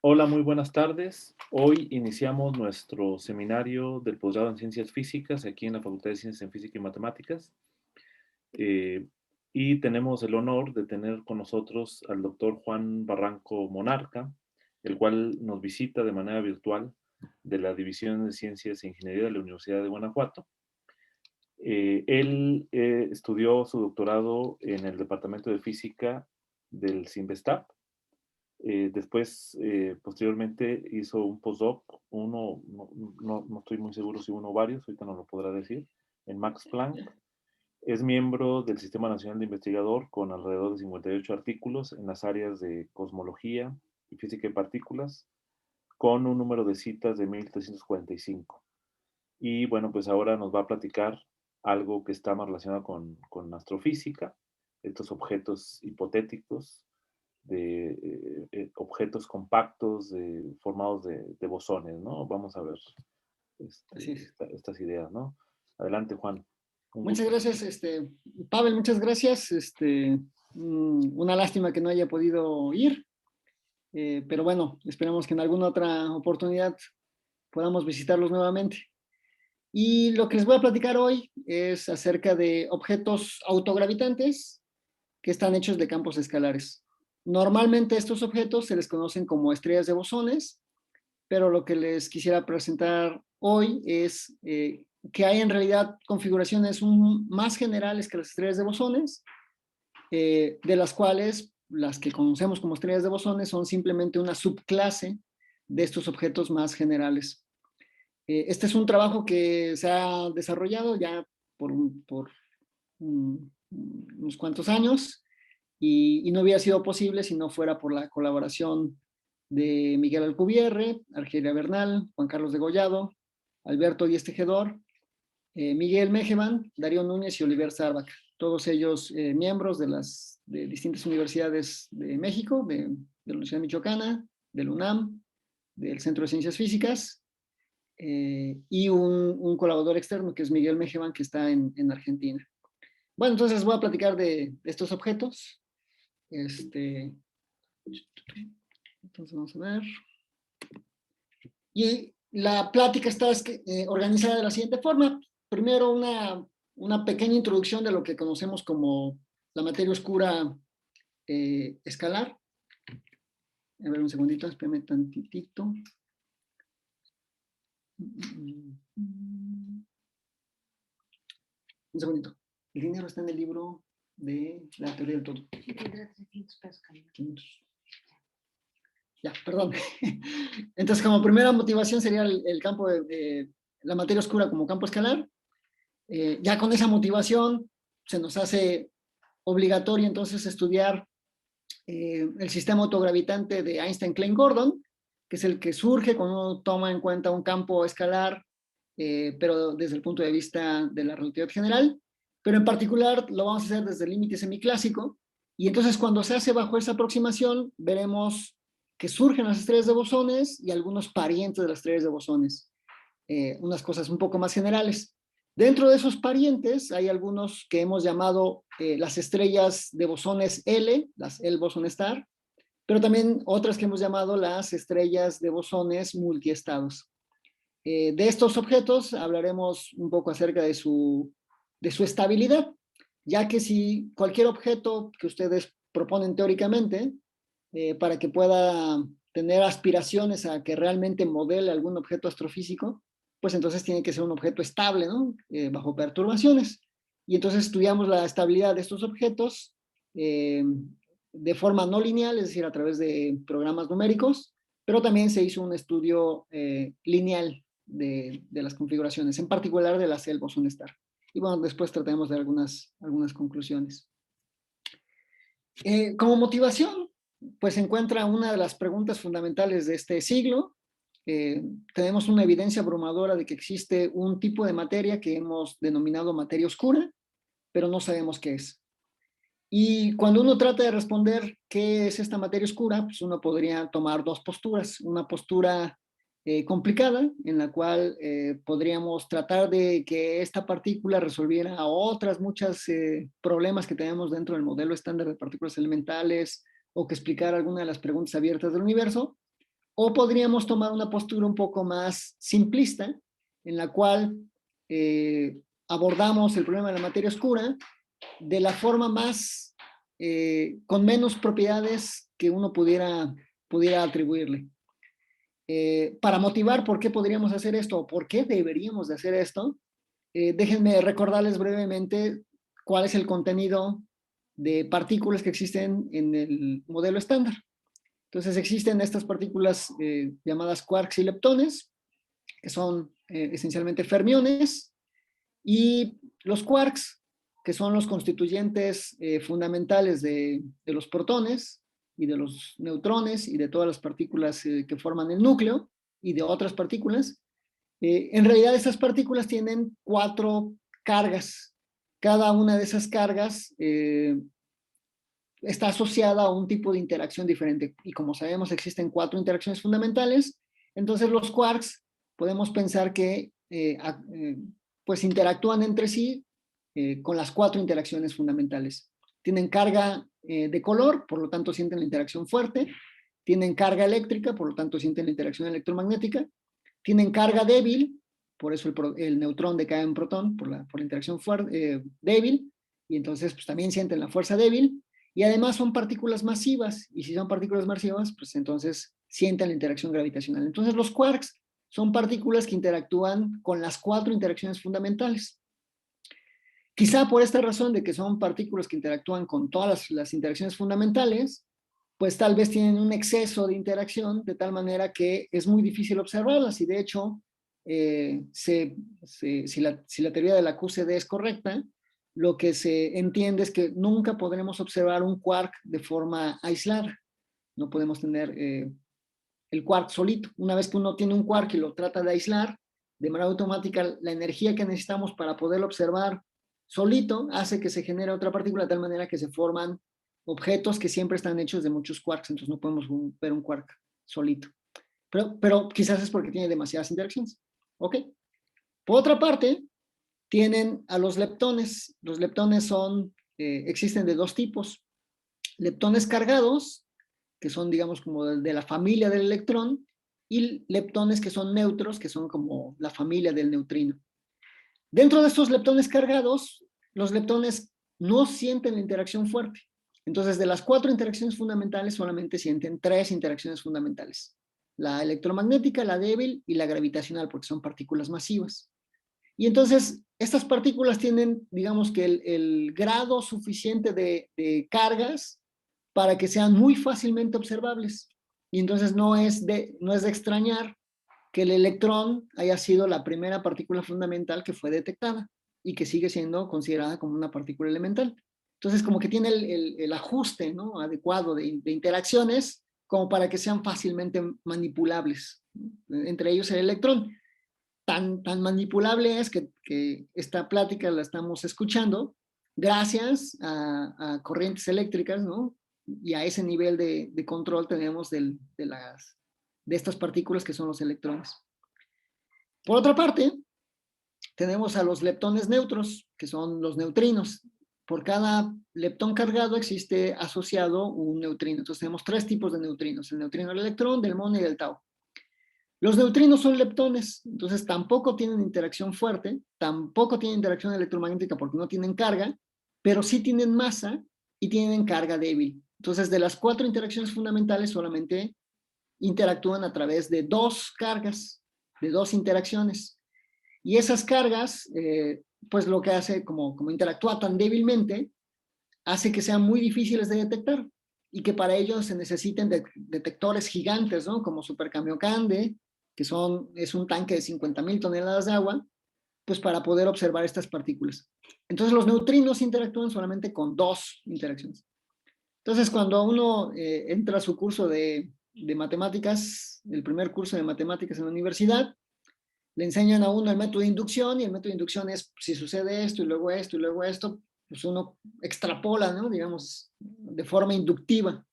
Hola, muy buenas tardes. Hoy iniciamos nuestro seminario del posgrado en Ciencias Físicas aquí en la Facultad de Ciencias en Física y Matemáticas. Eh, y tenemos el honor de tener con nosotros al doctor Juan Barranco Monarca, el cual nos visita de manera virtual de la División de Ciencias e Ingeniería de la Universidad de Guanajuato. Él estudió su doctorado en el Departamento de Física del CIMBESTAP. Posteriormente hizo un postdoc, uno, no estoy muy seguro si uno o varios, ahorita no lo podrá decir, en Max Planck. Es miembro del Sistema Nacional de Investigador con alrededor de 58 artículos en las áreas de cosmología y física de partículas, con un número de citas de 1345. Y bueno, pues ahora nos va a platicar algo que está más relacionado con astrofísica, estos objetos hipotéticos de objetos compactos formados de bosones, ¿no? Vamos a ver Así es. estas ideas, ¿no? Adelante, Juan. Un Muchas gusto. gracias, Pavel, muchas gracias. Una lástima que no haya podido ir, pero bueno, esperamos que en alguna otra oportunidad podamos visitarlos nuevamente. Y lo que les voy a platicar hoy es acerca de objetos autogravitantes que están hechos de campos escalares. Normalmente estos objetos se les conocen como estrellas de bosones, pero lo que les quisiera presentar hoy es que hay en realidad configuraciones más generales que las estrellas de bosones, de las cuales las que conocemos como estrellas de bosones son simplemente una subclase de estos objetos más generales. Este es un trabajo que se ha desarrollado ya por unos cuantos años y no hubiera sido posible si no fuera por la colaboración de Miguel Alcubierre, Argelia Bernal, Juan Carlos de Gollado, Alberto Díez Tejedor, Miguel Mejeman, Darío Núñez y Oliver Zárvaca, todos ellos miembros de distintas universidades de México, de la Universidad Michoacana, del UNAM, del Centro de Ciencias Físicas, y un colaborador externo que es Miguel Mejeman, que está en Argentina. Bueno, entonces voy a platicar de estos objetos. Este, entonces vamos a ver. Y la plática está organizada de la siguiente forma. Primero una pequeña introducción de lo que conocemos como la materia oscura escalar. A ver un segundito, espérame tantitito. Un segundito. El dinero está en el libro de la teoría del todo. Sí, tendrá 300 pesos. 500. Ya, perdón. Entonces, como primera motivación sería el campo de la materia oscura como campo escalar. Ya con esa motivación se nos hace obligatorio entonces estudiar el sistema autogravitante de Einstein-Klein-Gordon, que es el que surge cuando uno toma en cuenta un campo escalar, pero desde el punto de vista de la relatividad general. Pero en particular lo vamos a hacer desde el límite semiclásico. Y entonces cuando se hace bajo esa aproximación, veremos que surgen las estrellas de bosones y algunos parientes de las estrellas de bosones. Unas cosas un poco más generales. Dentro de esos parientes hay algunos que hemos llamado las estrellas de bosones L, las L boson star, pero también otras que hemos llamado las estrellas de bosones multiestados. De estos objetos hablaremos un poco acerca de su estabilidad, ya que si cualquier objeto que ustedes proponen teóricamente, para que pueda tener aspiraciones a que realmente modele algún objeto astrofísico, pues entonces tiene que ser un objeto estable, ¿no? Bajo perturbaciones. Y entonces estudiamos la estabilidad de estos objetos de forma no lineal, es decir, a través de programas numéricos, pero también se hizo un estudio lineal de las configuraciones, en particular de las cell boson star. Y bueno, después trataremos de algunas conclusiones. Como motivación, pues se encuentra una de las preguntas fundamentales de este siglo. Tenemos una evidencia abrumadora de que existe un tipo de materia que hemos denominado materia oscura, pero no sabemos qué es. Y cuando uno trata de responder qué es esta materia oscura, pues uno podría tomar dos posturas. Una postura complicada, en la cual podríamos tratar de que esta partícula resolviera otras muchas problemas que tenemos dentro del modelo estándar de partículas elementales o que explicara alguna de las preguntas abiertas del universo. O podríamos tomar una postura un poco más simplista, en la cual abordamos el problema de la materia oscura de la forma más, con menos propiedades que uno pudiera atribuirle. Para motivar por qué podríamos hacer esto o por qué deberíamos de hacer esto, déjenme recordarles brevemente cuál es el contenido de partículas que existen en el modelo estándar. Entonces existen estas partículas llamadas quarks y leptones, que son esencialmente fermiones, y los quarks, que son los constituyentes fundamentales de los protones y de los neutrones y de todas las partículas que forman el núcleo y de otras partículas. En realidad estas partículas tienen 4 cargas. Cada una de esas cargas está asociada a un tipo de interacción diferente. Y como sabemos, existen 4 interacciones fundamentales. Entonces los quarks podemos pensar que pues interactúan entre sí con las 4 interacciones fundamentales. Tienen carga de color, por lo tanto sienten la interacción fuerte. Tienen carga eléctrica, por lo tanto sienten la interacción electromagnética. Tienen carga débil, por eso el neutrón decae en protón por la interacción débil, y entonces pues, también sienten la fuerza débil, y además son partículas masivas, y si son partículas masivas, pues entonces sienten la interacción gravitacional. Entonces los quarks son partículas que interactúan con las 4 interacciones fundamentales. Quizá por esta razón de que son partículas que interactúan con todas las interacciones fundamentales, pues tal vez tienen un exceso de interacción de tal manera que es muy difícil observarlas, y de hecho, si la teoría de la QCD es correcta, lo que se entiende es que nunca podremos observar un quark de forma aislada. No podemos tener el quark solito. Una vez que uno tiene un quark y lo trata de aislar, de manera automática la energía que necesitamos para poderlo observar solito hace que se genere otra partícula de tal manera que se forman objetos que siempre están hechos de muchos quarks, entonces no podemos ver un quark solito. Pero quizás es porque tiene demasiadas interacciones. ¿Ok? Por otra parte, tienen a los leptones. Los leptones existen de 2 tipos. Leptones cargados, que son, digamos, como de la familia del electrón, y leptones que son neutros, que son como la familia del neutrino. Dentro de estos leptones cargados, los leptones no sienten la interacción fuerte. Entonces, de las 4 interacciones fundamentales, solamente sienten 3 interacciones fundamentales. La electromagnética, la débil y la gravitacional, porque son partículas masivas. Y entonces, estas partículas tienen, digamos que el grado suficiente de cargas para que sean muy fácilmente observables. Y entonces no es de extrañar que el electrón haya sido la primera partícula fundamental que fue detectada y que sigue siendo considerada como una partícula elemental. Entonces, como que tiene el ajuste, ¿no?, adecuado de interacciones como para que sean fácilmente manipulables. Entre ellos el electrón. Tan manipulable es que esta plática la estamos escuchando gracias a corrientes eléctricas, ¿no? Y a ese nivel de control tenemos de estas partículas que son los electrones. Por otra parte, tenemos a los leptones neutros, que son los neutrinos. Por cada leptón cargado existe asociado un neutrino. Entonces tenemos 3 tipos de neutrinos: el neutrino del electrón, del muon y del tau. Los neutrinos son leptones, entonces tampoco tienen interacción fuerte, tampoco tienen interacción electromagnética porque no tienen carga, pero sí tienen masa y tienen carga débil. Entonces, de las 4 interacciones fundamentales, solamente interactúan a través de 2 cargas, de 2 interacciones. Y esas cargas, pues lo que hace, como interactúa tan débilmente, hace que sean muy difíciles de detectar y que para ello se necesiten detectores gigantes, ¿no?, como Super Kamiokande, que es un tanque de 50,000 toneladas de agua, pues para poder observar estas partículas. Entonces los neutrinos interactúan solamente con 2 interacciones. Entonces cuando uno entra a su curso de matemáticas, el primer curso de matemáticas en la universidad, le enseñan a uno el método de inducción, y el método de inducción es, si sucede esto y luego esto y luego esto, pues uno extrapola, ¿no?, digamos, de forma inductiva.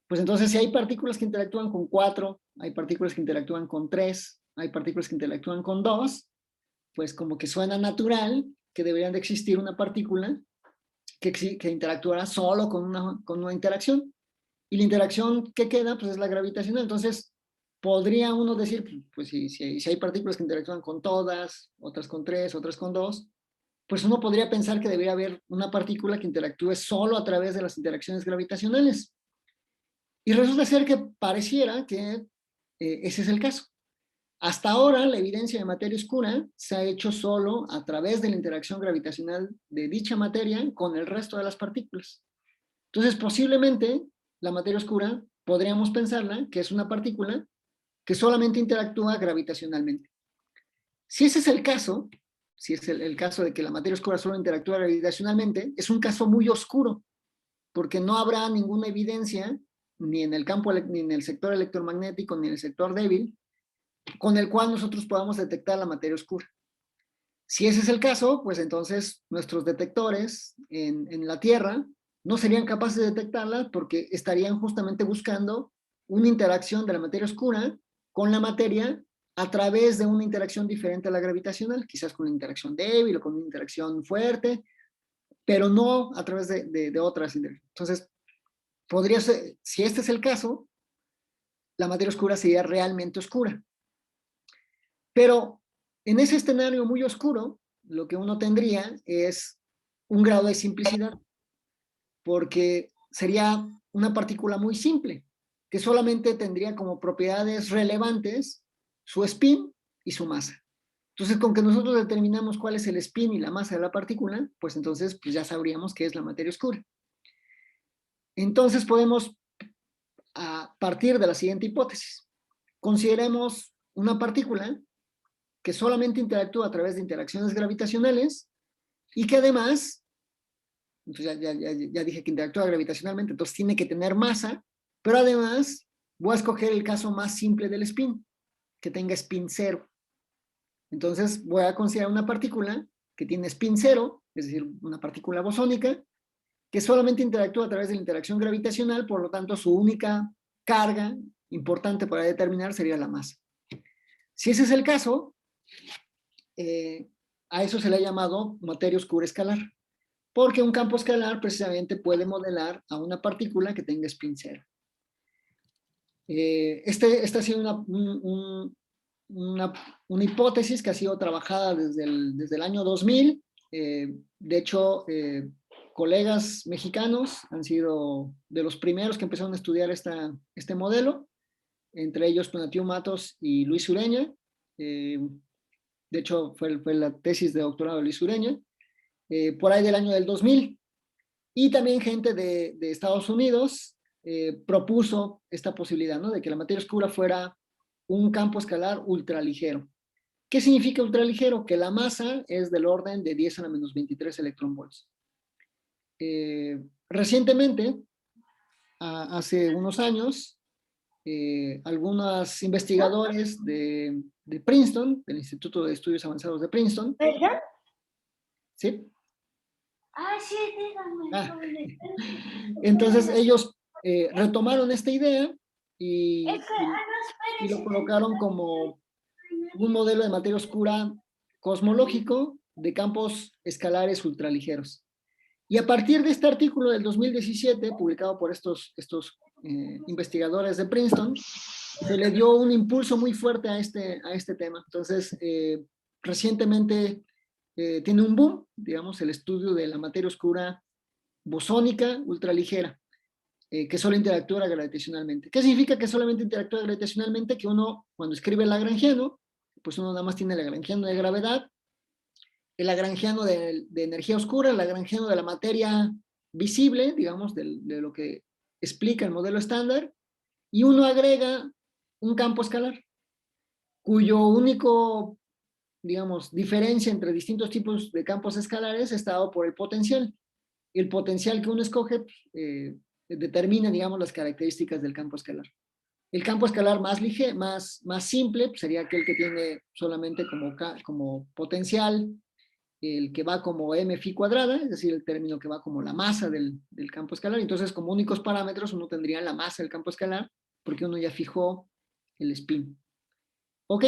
Pues entonces si hay partículas que interactúan con 4, hay partículas que interactúan con 3, hay partículas que interactúan con 2, pues como que suena natural que deberían de existir una partícula que interactuará solo con una interacción. Y la interacción que queda, pues es la gravitacional. Entonces, podría uno decir, pues si hay partículas que interactúan con todas, otras con 3, otras con 2, pues uno podría pensar que debería haber una partícula que interactúe solo a través de las interacciones gravitacionales. Y resulta ser que pareciera que ese es el caso. Hasta ahora, la evidencia de materia oscura se ha hecho solo a través de la interacción gravitacional de dicha materia con el resto de las partículas. Entonces, posiblemente, la materia oscura podríamos pensarla que es una partícula que solamente interactúa gravitacionalmente. Si ese es el caso, si es el caso de que la materia oscura solo interactúa gravitacionalmente, es un caso muy oscuro, porque no habrá ninguna evidencia, ni en el campo, ni en el sector electromagnético, ni en el sector débil, con el cual nosotros podamos detectar la materia oscura. Si ese es el caso, pues entonces nuestros detectores en la Tierra no serían capaces de detectarla porque estarían justamente buscando una interacción de la materia oscura con la materia a través de una interacción diferente a la gravitacional, quizás con una interacción débil o con una interacción fuerte, pero no a través de otras interacciones. Entonces, podría ser, si este es el caso, la materia oscura sería realmente oscura. Pero en ese escenario muy oscuro, lo que uno tendría es un grado de simplicidad, porque sería una partícula muy simple, que solamente tendría como propiedades relevantes su spin y su masa. Entonces, con que nosotros determinamos cuál es el spin y la masa de la partícula, pues entonces pues ya sabríamos qué es la materia oscura. Entonces podemos a partir de la siguiente hipótesis. Consideremos una partícula que solamente interactúa a través de interacciones gravitacionales y que además, entonces ya dije que interactúa gravitacionalmente, entonces tiene que tener masa, pero además voy a escoger el caso más simple del spin, que tenga spin cero. Entonces voy a considerar una partícula que tiene spin cero, es decir, una partícula bosónica, que solamente interactúa a través de la interacción gravitacional, por lo tanto su única carga importante para determinar sería la masa. Si ese es el caso, a eso se le ha llamado materia oscura escalar, porque un campo escalar precisamente puede modelar a una partícula que tenga spin cero. Esta ha sido una hipótesis que ha sido trabajada desde el año 2000. De hecho, colegas mexicanos han sido de los primeros que empezaron a estudiar este modelo, entre ellos Tonatiuh Matos y Luis Ureña. De hecho, fue la tesis de doctorado de Luis Ureña, por ahí del año del 2000. Y también gente de Estados Unidos propuso esta posibilidad, ¿no? De que la materia oscura fuera un campo escalar ultraligero. ¿Qué significa ultraligero? Que la masa es del orden de 10 a la menos 23 electronvolts. Recientemente, hace unos años, algunos investigadores de Princeton, del Instituto de Estudios Avanzados de Princeton, ¿Verdad? ¿sí? Ah, sí, dígame. Entonces ellos retomaron esta idea y lo colocaron como un modelo de materia oscura cosmológico de campos escalares ultraligeros. Y a partir de este artículo del 2017, publicado por estos investigadores de Princeton, se le dio un impulso muy fuerte a este tema. Entonces, recientemente tiene un boom, digamos, el estudio de la materia oscura bosónica ultraligera, que solo interactúa gravitacionalmente. ¿Qué significa que solamente interactúa gravitacionalmente? Que uno, cuando escribe el lagrangiano, pues uno nada más tiene el lagrangiano de gravedad, el lagrangiano de energía oscura, el lagrangiano de la materia visible, digamos, de lo que explica el modelo estándar, y uno agrega un campo escalar, cuyo único, digamos, diferencia entre distintos tipos de campos escalares está dado por el potencial. El potencial que uno escoge determina, digamos, las características del campo escalar. El campo escalar más simple pues, sería aquel que tiene solamente como potencial el que va como m phi cuadrada, es decir, el término que va como la masa del campo escalar. Entonces, como únicos parámetros, uno tendría la masa del campo escalar, porque uno ya fijó el spin. Ok,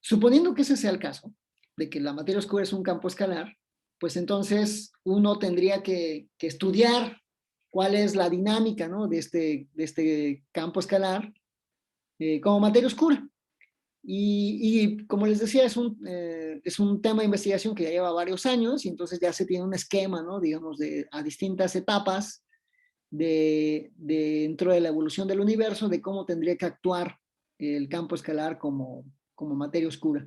suponiendo que ese sea el caso, de que la materia oscura es un campo escalar, pues entonces uno tendría que estudiar cuál es la dinámica, ¿no? de este campo escalar como materia oscura. Y como les decía, es un tema de investigación que ya lleva varios años y entonces ya se tiene un esquema, ¿no? Digamos, a distintas etapas dentro de la evolución del universo de cómo tendría que actuar el campo escalar como materia oscura.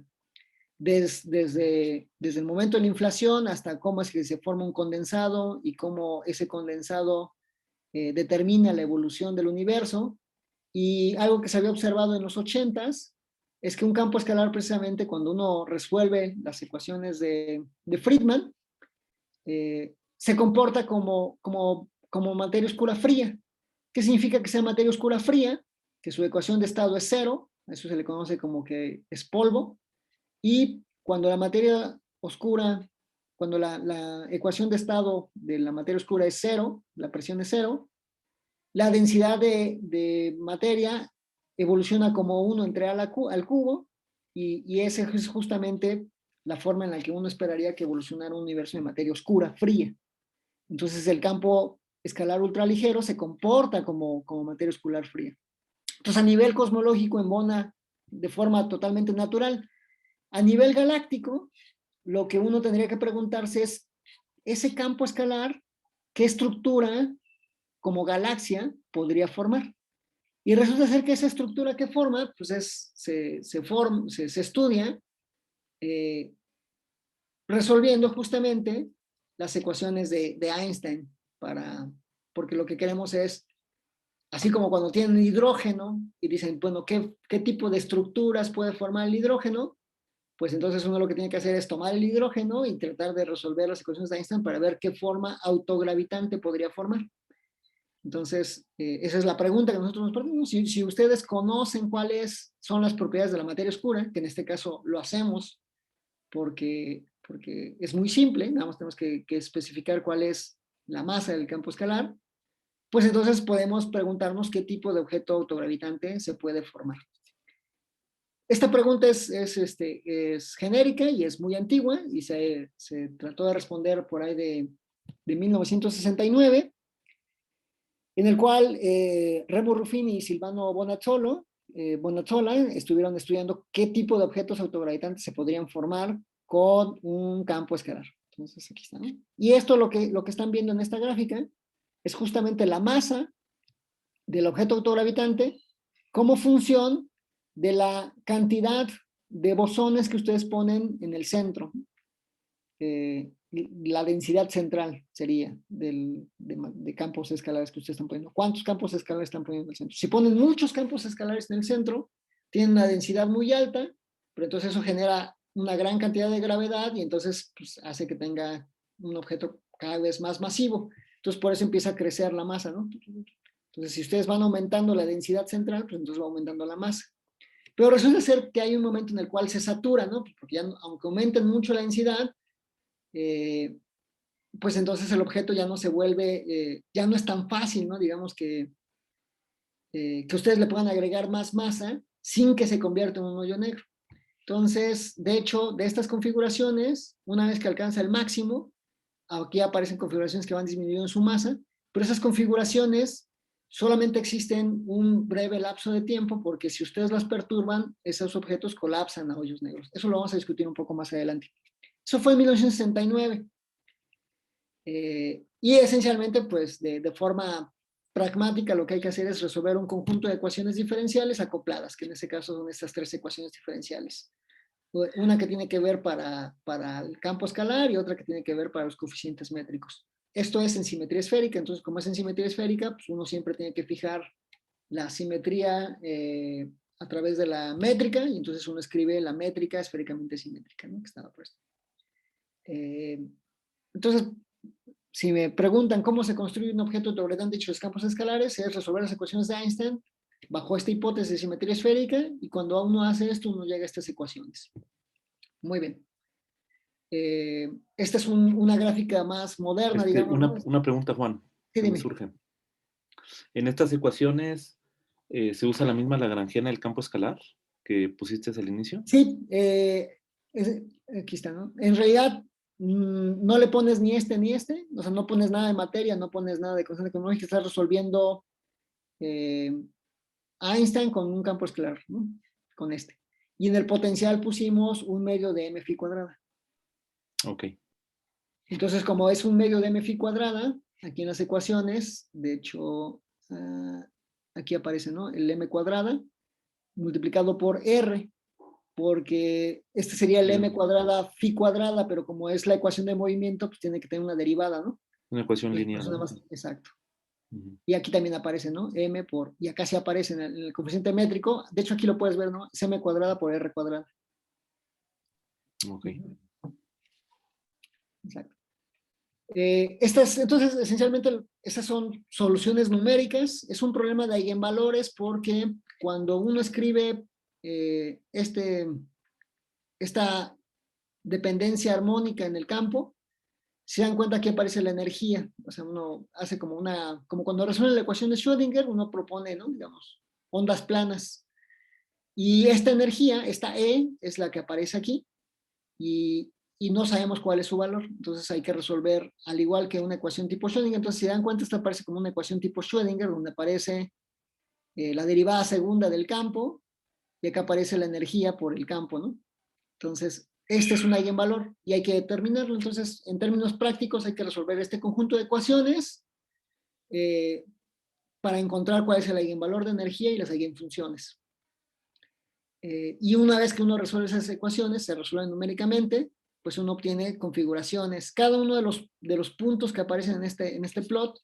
Desde el momento de la inflación hasta cómo es que se forma un condensado y cómo ese condensado determina la evolución del universo. Y algo que se había observado en los 80s es que un campo escalar, precisamente cuando uno resuelve las ecuaciones de Friedman, se comporta como materia oscura fría. ¿Qué significa que sea materia oscura fría? Que su ecuación de estado es cero, eso se le conoce como que es polvo, y cuando la materia oscura, cuando la ecuación de estado de la materia oscura es cero, la presión es cero, la densidad de materia evoluciona como 1 entre A al cubo, y esa es justamente la forma en la que uno esperaría que evolucionara un universo de materia oscura, fría. Entonces el campo escalar ultraligero se comporta como materia oscular fría. Entonces a nivel cosmológico embona de forma totalmente natural. A nivel galáctico, lo que uno tendría que preguntarse es, ese campo escalar, ¿qué estructura como galaxia podría formar? Y resulta ser que esa estructura que forma, pues se estudia resolviendo justamente las ecuaciones de Einstein, porque lo que queremos es, así como cuando tienen hidrógeno y dicen, bueno, ¿qué tipo de estructuras puede formar el hidrógeno? Pues entonces uno lo que tiene que hacer es tomar el hidrógeno y tratar de resolver las ecuaciones de Einstein para ver qué forma autogravitante podría formar. Entonces, esa es la pregunta que nosotros nos ponemos. Si ustedes conocen cuáles son las propiedades de la materia oscura, que en este caso lo hacemos porque es muy simple, nada más tenemos que especificar cuál es la masa del campo escalar, pues entonces podemos preguntarnos qué tipo de objeto autogravitante se puede formar. Esta pregunta es genérica y es muy antigua y se trató de responder por ahí de 1969, en el cual Remo Ruffini y Silvano Bonazzola estuvieron estudiando qué tipo de objetos autogravitantes se podrían formar con un campo escalar. Entonces aquí está, ¿no? Y esto lo que están viendo en esta gráfica es justamente la masa del objeto autogravitante como función de la cantidad de bosones que ustedes ponen en el centro. La densidad central sería de campos escalares que ustedes están poniendo. ¿Cuántos campos escalares están poniendo en el centro? Si ponen muchos campos escalares en el centro, tienen una densidad muy alta, pero entonces eso genera una gran cantidad de gravedad y entonces pues, hace que tenga un objeto cada vez más masivo. Entonces por eso empieza a crecer la masa, ¿no? Entonces si ustedes van aumentando la densidad central, pues entonces va aumentando la masa. Pero resulta ser que hay un momento en el cual se satura, ¿no? Porque ya, aunque aumenten mucho la densidad, pues entonces el objeto ya no se vuelve, ya no es tan fácil, ¿no? Digamos que ustedes le puedan agregar más masa sin que se convierta en un hoyo negro. Entonces, de hecho, de estas configuraciones, una vez que alcanza el máximo, aquí aparecen configuraciones que van disminuyendo su masa, pero esas configuraciones solamente existen un breve lapso de tiempo porque si ustedes las perturban, esos objetos colapsan a hoyos negros. Eso lo vamos a discutir un poco más adelante. Eso fue en 1969. Y esencialmente, pues, de forma pragmática, lo que hay que hacer es resolver un conjunto de ecuaciones diferenciales acopladas, que en este caso son estas 3 ecuaciones diferenciales. Una que tiene que ver para el campo escalar y otra que tiene que ver para los coeficientes métricos. Esto es en simetría esférica, entonces como es en simetría esférica, pues uno siempre tiene que fijar la simetría a través de la métrica, y entonces uno escribe la métrica esféricamente simétrica, ¿no? Que estaba puesto. Entonces, si me preguntan cómo se construye un objeto autogravitante hecho de campos escalares, es resolver las ecuaciones de Einstein bajo esta hipótesis de simetría esférica, y cuando uno hace esto, uno llega a estas ecuaciones. Muy bien. Esta es una gráfica más moderna, digamos. Una pregunta, Juan, Sí, que me surge. En estas ecuaciones, ¿se usa la misma lagrangiana del campo escalar que pusiste al inicio? Sí, aquí está, ¿no? En realidad, no le pones ni este ni este, o sea, no pones nada de materia, no pones nada de constante cosmológica, estás resolviendo Einstein con un campo escalar, ¿no? Con este. Y en el potencial pusimos un medio de m phi cuadrada. Ok. Entonces, como es un medio de m phi cuadrada, aquí en las ecuaciones, de hecho, aquí aparece, ¿no? El m cuadrada multiplicado por r, porque este sería el m cuadrada phi cuadrada, pero como es la ecuación de movimiento, pues tiene que tener una derivada, ¿no? Una ecuación Y lineal. pues nada más, exacto. Ujú. Y aquí también aparece, ¿no? M por, y acá sí aparece en el coeficiente métrico, de hecho aquí lo puedes ver, ¿no? Es m cuadrada por r cuadrada. Ok. Exacto. Entonces, esencialmente, estas son soluciones numéricas. Es un problema de eigenvalores porque cuando uno escribe esta dependencia armónica en el campo, se dan cuenta que aparece la energía. O sea, uno hace como cuando resuelve la ecuación de Schrödinger, uno propone, ¿no? Digamos, ondas planas. Y esta energía, esta E, es la que aparece aquí. Y no sabemos cuál es su valor. Entonces hay que resolver al igual que una ecuación tipo Schrödinger. Entonces, si dan cuenta, esta aparece como una ecuación tipo Schrödinger, donde aparece la derivada segunda del campo, y acá aparece la energía por el campo, ¿no? Entonces, este es un eigenvalor y hay que determinarlo. Entonces, en términos prácticos, hay que resolver este conjunto de ecuaciones para encontrar cuál es el eigenvalor de energía y las eigenfunciones. Y una vez que uno resuelve esas ecuaciones, se resuelven numéricamente, pues uno obtiene configuraciones. Cada uno de los puntos que aparecen en este plot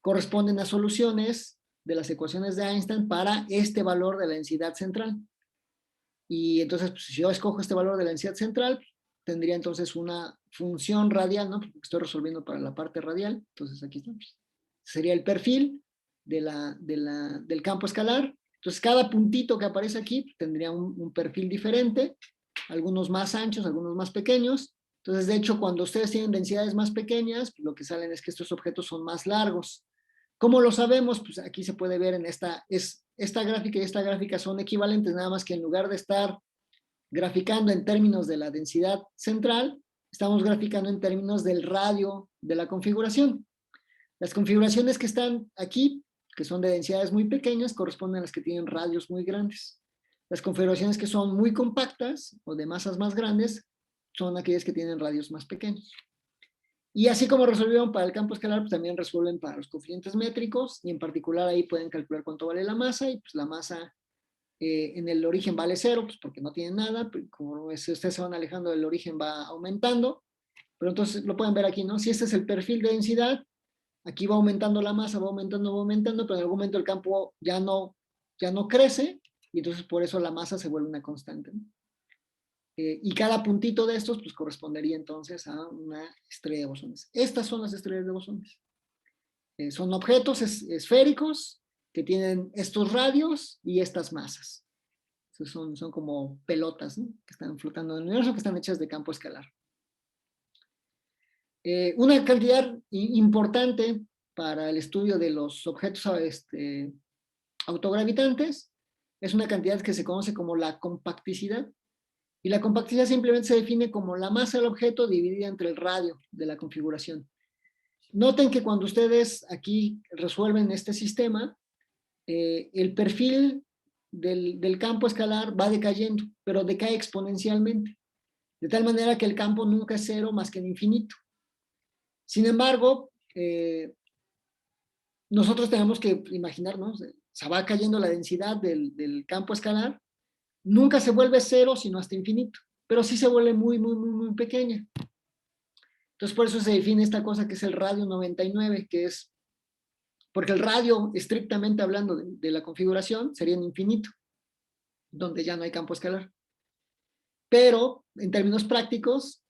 corresponden a soluciones de las ecuaciones de Einstein para este valor de la densidad central. Y entonces, pues, si yo escojo este valor de la densidad central, tendría entonces una función radial, ¿no? Porque estoy resolviendo para la parte radial. Entonces, aquí estamos. Sería el perfil del campo escalar. Entonces, cada puntito que aparece aquí tendría un perfil diferente, algunos más anchos, algunos más pequeños. Entonces, de hecho, cuando ustedes tienen densidades más pequeñas, lo que salen es que estos objetos son más largos. ¿Cómo lo sabemos? Pues aquí se puede ver en esta gráfica y esta gráfica son equivalentes, nada más que en lugar de estar graficando en términos de la densidad central, estamos graficando en términos del radio de la configuración. Las configuraciones que están aquí, que son de densidades muy pequeñas, corresponden a las que tienen radios muy grandes. Las configuraciones que son muy compactas o de masas más grandes son aquellas que tienen radios más pequeños. Y así como resolvieron para el campo escalar, pues también resuelven para los coeficientes métricos y en particular ahí pueden calcular cuánto vale la masa y pues la masa en el origen vale 0, pues porque no tiene nada, como ustedes se van alejando del origen va aumentando, pero entonces lo pueden ver aquí, ¿no? Si este es el perfil de densidad, aquí va aumentando la masa, va aumentando, pero en algún momento el campo ya no crece y entonces por eso la masa se vuelve una constante, ¿no? Y cada puntito de estos pues correspondería entonces a una estrella de bosones. Estas son las estrellas de bosones. Son objetos esféricos que tienen estos radios y estas masas. Son como pelotas, ¿no? Que están flotando en el universo, que están hechas de campo escalar. Una cantidad importante para el estudio de los objetos autogravitantes es una cantidad que se conoce como la compacticidad. Y la compacticidad simplemente se define como la masa del objeto dividida entre el radio de la configuración. Noten que cuando ustedes aquí resuelven este sistema, el perfil del campo escalar va decayendo, pero decae exponencialmente, de tal manera que el campo nunca es cero más que en infinito. Sin embargo, nosotros tenemos que imaginarnos, se va cayendo la densidad del campo escalar, nunca se vuelve cero sino hasta infinito, pero sí se vuelve muy, muy, muy, muy pequeña. Entonces por eso se define esta cosa que es el radio 99, que es, porque el radio, estrictamente hablando de la configuración, sería en infinito, donde ya no hay campo escalar. Pero en términos prácticos,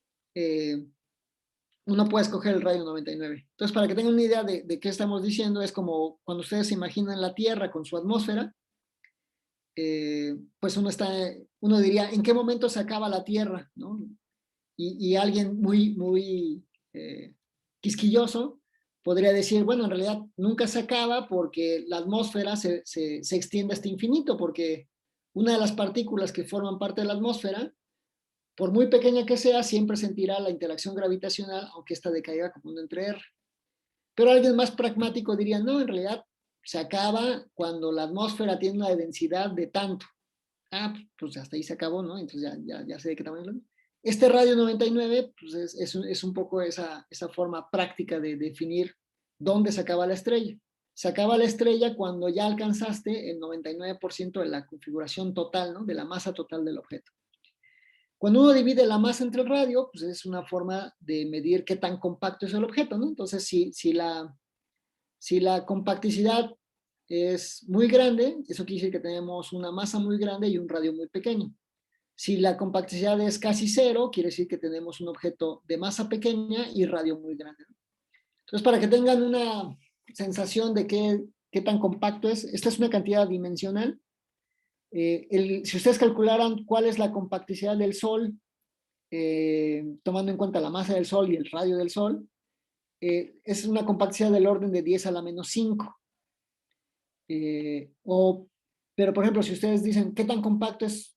uno puede escoger el radio 99. Entonces, para que tengan una idea de qué estamos diciendo, es como cuando ustedes se imaginan la Tierra con su atmósfera, pues uno diría, ¿en qué momento se acaba la Tierra? ¿No? Y alguien muy, muy quisquilloso podría decir, bueno, en realidad nunca se acaba porque la atmósfera se extiende hasta infinito, porque una de las partículas que forman parte de la atmósfera, por muy pequeña que sea, siempre sentirá la interacción gravitacional, aunque esta decaiga como un entre R. Pero alguien más pragmático diría, no, en realidad se acaba cuando la atmósfera tiene una densidad de tanto. Pues hasta ahí se acabó, ¿no? Entonces ya sé de qué tamaño es. Este radio 99, pues es un poco esa forma práctica de definir dónde se acaba la estrella. Se acaba la estrella cuando ya alcanzaste el 99% de la configuración total, ¿no? De la masa total del objeto. Cuando uno divide la masa entre el radio, pues es una forma de medir qué tan compacto es el objeto, ¿no? Entonces, si la compacticidad es muy grande, eso quiere decir que tenemos una masa muy grande y un radio muy pequeño. Si la compacticidad es casi cero, quiere decir que tenemos un objeto de masa pequeña y radio muy grande. Entonces, para que tengan una sensación de qué tan compacto es, esta es una cantidad dimensional. Si ustedes calcularan cuál es la compacticidad del Sol, tomando en cuenta la masa del Sol y el radio del Sol, es una compacticidad del orden de 10 a la menos 5. Pero, por ejemplo, si ustedes dicen qué tan compacto es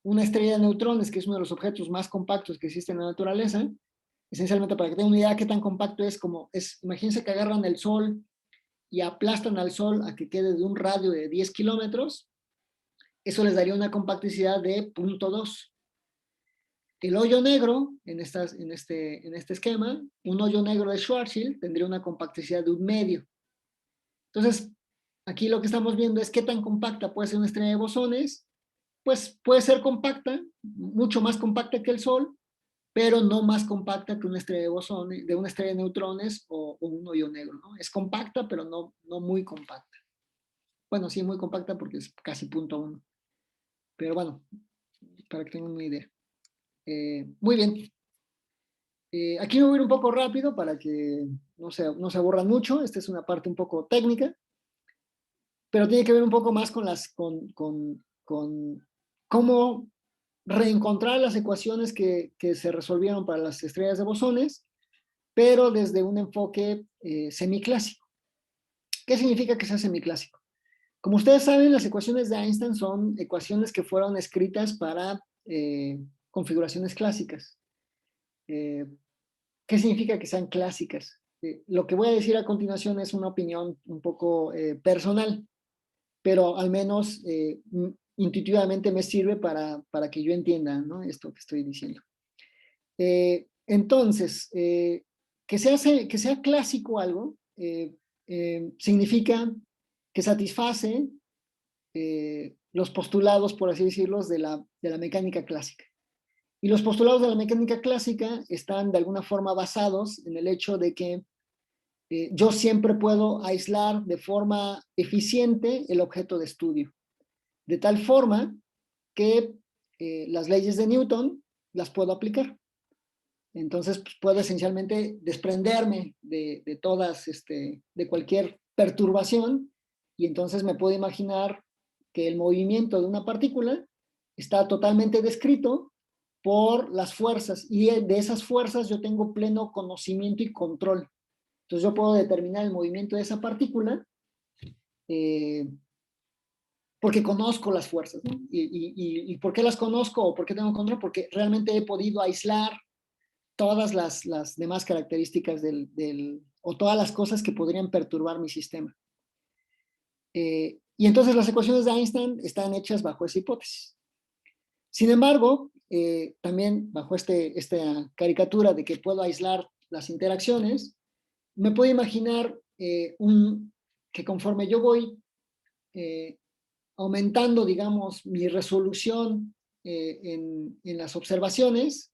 una estrella de neutrones, que es uno de los objetos más compactos que existen en la naturaleza, esencialmente para que tengan una idea de qué tan compacto imagínense que agarran el Sol y aplastan al Sol a que quede de un radio de 10 kilómetros, eso les daría una compacticidad de 0.2. El hoyo negro, en este esquema, un hoyo negro de Schwarzschild tendría una compacticidad de 1/2. Entonces, aquí lo que estamos viendo es qué tan compacta puede ser una estrella de bosones. Pues puede ser compacta, mucho más compacta que el Sol, pero no más compacta que una estrella de bosones, de una estrella de neutrones o un hoyo negro, ¿no? Es compacta, pero no muy compacta. Bueno, sí, muy compacta porque es casi 0.1. Pero bueno, para que tengan una idea. Muy bien. Aquí me voy a ir un poco rápido para que no se aburran mucho. Esta es una parte un poco técnica, pero tiene que ver un poco más con cómo reencontrar las ecuaciones que se resolvieron para las estrellas de bosones, pero desde un enfoque semiclásico. ¿Qué significa que sea semiclásico? Como ustedes saben, las ecuaciones de Einstein son ecuaciones que fueron escritas para configuraciones clásicas. ¿Qué significa que sean clásicas? Lo que voy a decir a continuación es una opinión un poco personal, pero al menos intuitivamente me sirve para que yo entienda, ¿no? Esto que estoy diciendo. Entonces, que sea clásico algo significa que satisface los postulados, por así decirlo, de la mecánica clásica. Y los postulados de la mecánica clásica están de alguna forma basados en el hecho de que yo siempre puedo aislar de forma eficiente el objeto de estudio, de tal forma que las leyes de Newton las puedo aplicar. Entonces, pues, puedo esencialmente desprenderme de todas, de cualquier perturbación, y entonces me puedo imaginar que el movimiento de una partícula está totalmente descrito por las fuerzas, y de esas fuerzas yo tengo pleno conocimiento y control. Entonces yo puedo determinar el movimiento de esa partícula porque conozco las fuerzas, ¿no? ¿Y por qué las conozco o por qué tengo control? Porque realmente he podido aislar todas las demás características o todas las cosas que podrían perturbar mi sistema. Y entonces las ecuaciones de Einstein están hechas bajo esa hipótesis. Sin embargo, también bajo esta caricatura de que puedo aislar las interacciones, me puedo imaginar que conforme yo voy aumentando, digamos, mi resolución en las observaciones,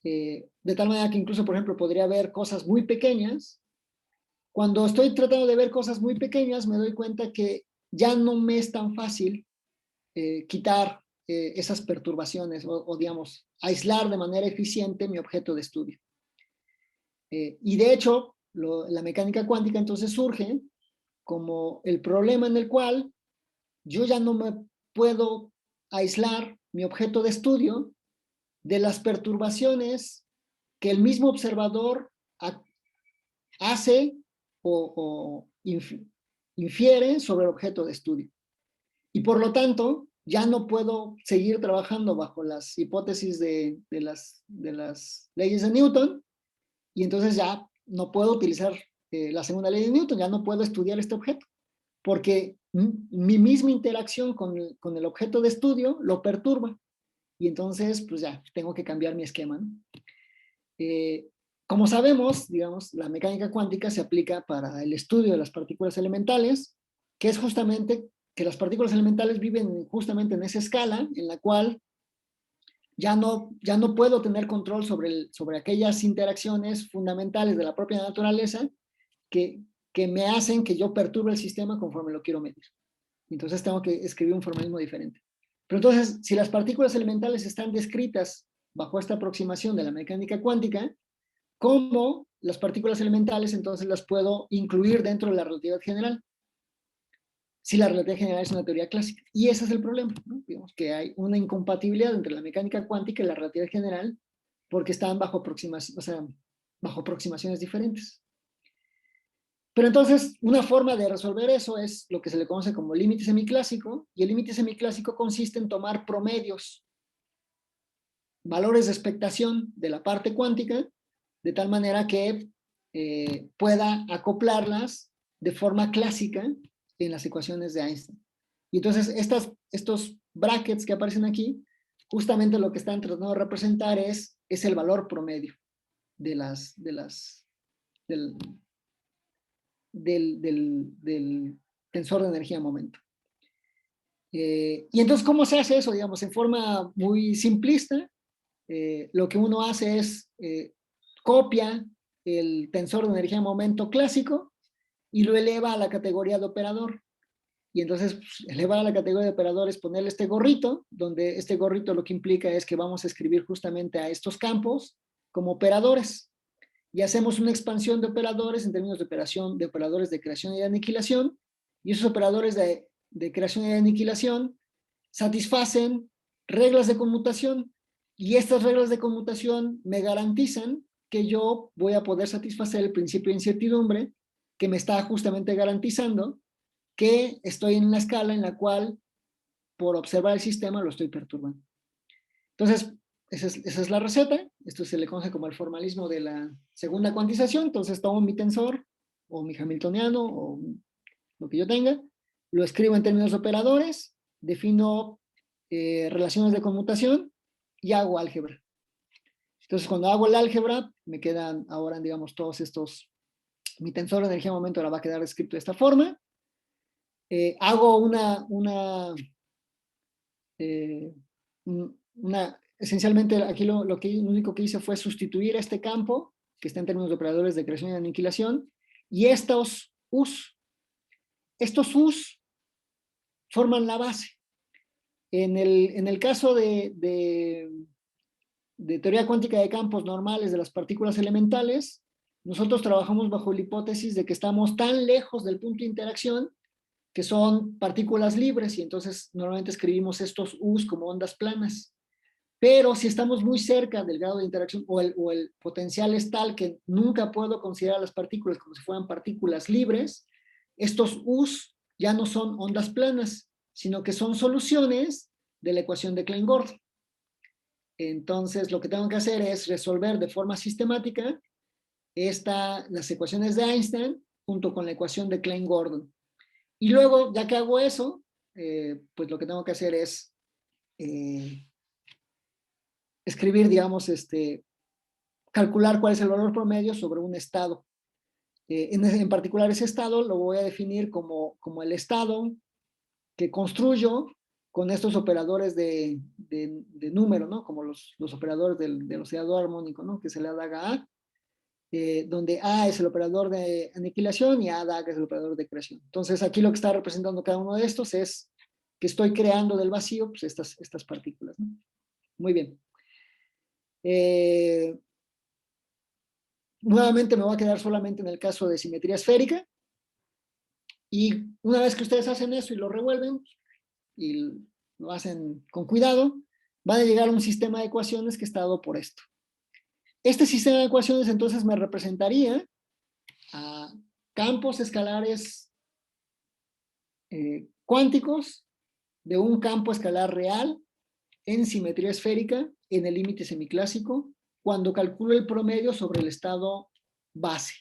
de tal manera que incluso, por ejemplo, podría ver cosas muy pequeñas. Cuando estoy tratando de ver cosas muy pequeñas, me doy cuenta que ya no me es tan fácil quitar esas perturbaciones o, digamos, aislar de manera eficiente mi objeto de estudio. Y de hecho, la mecánica cuántica entonces surge como el problema en el cual yo ya no me puedo aislar mi objeto de estudio de las perturbaciones que el mismo observador hace o infiere sobre el objeto de estudio. Y por lo tanto, ya no puedo seguir trabajando bajo las hipótesis de las leyes de Newton, y entonces ya no puedo utilizar la segunda ley de Newton, ya no puedo estudiar este objeto. porque mi misma interacción con el objeto de estudio lo perturba. Y entonces, pues ya, tengo que cambiar mi esquema, ¿no? Como sabemos, digamos, la mecánica cuántica se aplica para el estudio de las partículas elementales, que es justamente que las partículas elementales viven justamente en esa escala en la cual ya no puedo tener control sobre aquellas interacciones fundamentales de la propia naturaleza que me hacen que yo perturbe el sistema conforme lo quiero medir. Entonces tengo que escribir un formalismo diferente. Pero entonces, si las partículas elementales están descritas bajo esta aproximación de la mecánica cuántica, ¿cómo las partículas elementales entonces las puedo incluir dentro de la relatividad general? Si la relatividad general es una teoría clásica. Y ese es el problema, ¿no? Digamos que hay una incompatibilidad entre la mecánica cuántica y la relatividad general porque están bajo aproximaciones diferentes. Pero entonces, una forma de resolver eso es lo que se le conoce como límite semiclásico, y el límite semiclásico consiste en tomar promedios, valores de expectación de la parte cuántica, de tal manera que pueda acoplarlas de forma clásica en las ecuaciones de Einstein. Y entonces estos brackets que aparecen aquí, justamente lo que están tratando de representar es el valor promedio del tensor de energía-momento. Y entonces, ¿cómo se hace eso? Digamos, en forma muy simplista, lo que uno hace es copia el tensor de energía-momento clásico y lo eleva a la categoría de operador. Y entonces, pues, elevar a la categoría de operador es ponerle este gorrito, donde este gorrito lo que implica es que vamos a escribir justamente a estos campos como operadores. Y hacemos una expansión de operadores en términos de operación, de operadores de creación y de aniquilación, y esos operadores de creación y de aniquilación satisfacen reglas de conmutación, y estas reglas de conmutación me garantizan que yo voy a poder satisfacer el principio de incertidumbre que me está justamente garantizando que estoy en una escala en la cual por observar el sistema lo estoy perturbando. Entonces, esa es la receta. Esto se le conoce como el formalismo de la segunda cuantización. Entonces tomo mi tensor o mi hamiltoniano o lo que yo tenga, lo escribo en términos de operadores, defino relaciones de conmutación y hago álgebra. Entonces cuando hago el álgebra me quedan ahora, digamos, todos estos, mi tensor de energía momento ahora va a quedar escrito de esta forma. Hago esencialmente aquí lo único que hice fue sustituir este campo, que está en términos de operadores de creación y aniquilación, y estos U's forman la base. En el caso de teoría cuántica de campos normales de las partículas elementales, nosotros trabajamos bajo la hipótesis de que estamos tan lejos del punto de interacción que son partículas libres, y entonces normalmente escribimos estos U's como ondas planas. Pero si estamos muy cerca del grado de interacción o el potencial es tal que nunca puedo considerar las partículas como si fueran partículas libres, estos U's ya no son ondas planas, sino que son soluciones de la ecuación de Klein-Gordon. Entonces, lo que tengo que hacer es resolver de forma sistemática las ecuaciones de Einstein junto con la ecuación de Klein-Gordon. Y luego, ya que hago eso, pues lo que tengo que hacer es escribir, digamos, calcular cuál es el valor promedio sobre un estado. En particular, ese estado lo voy a definir como el estado que construyo con estos operadores de número, ¿no? Como los operadores del oscilador armónico, ¿no? Que se le da A, donde A es el operador de aniquilación y A da que es el operador de creación. Entonces, aquí lo que está representando cada uno de estos es que estoy creando del vacío pues, estas partículas, ¿no? Muy bien. Nuevamente me voy a quedar solamente en el caso de simetría esférica, y una vez que ustedes hacen eso y lo revuelven y lo hacen con cuidado, van a llegar a un sistema de ecuaciones que está dado por esto. Este sistema de ecuaciones entonces me representaría a campos escalares cuánticos de un campo escalar real en simetría esférica en el límite semiclásico cuando calculo el promedio sobre el estado base.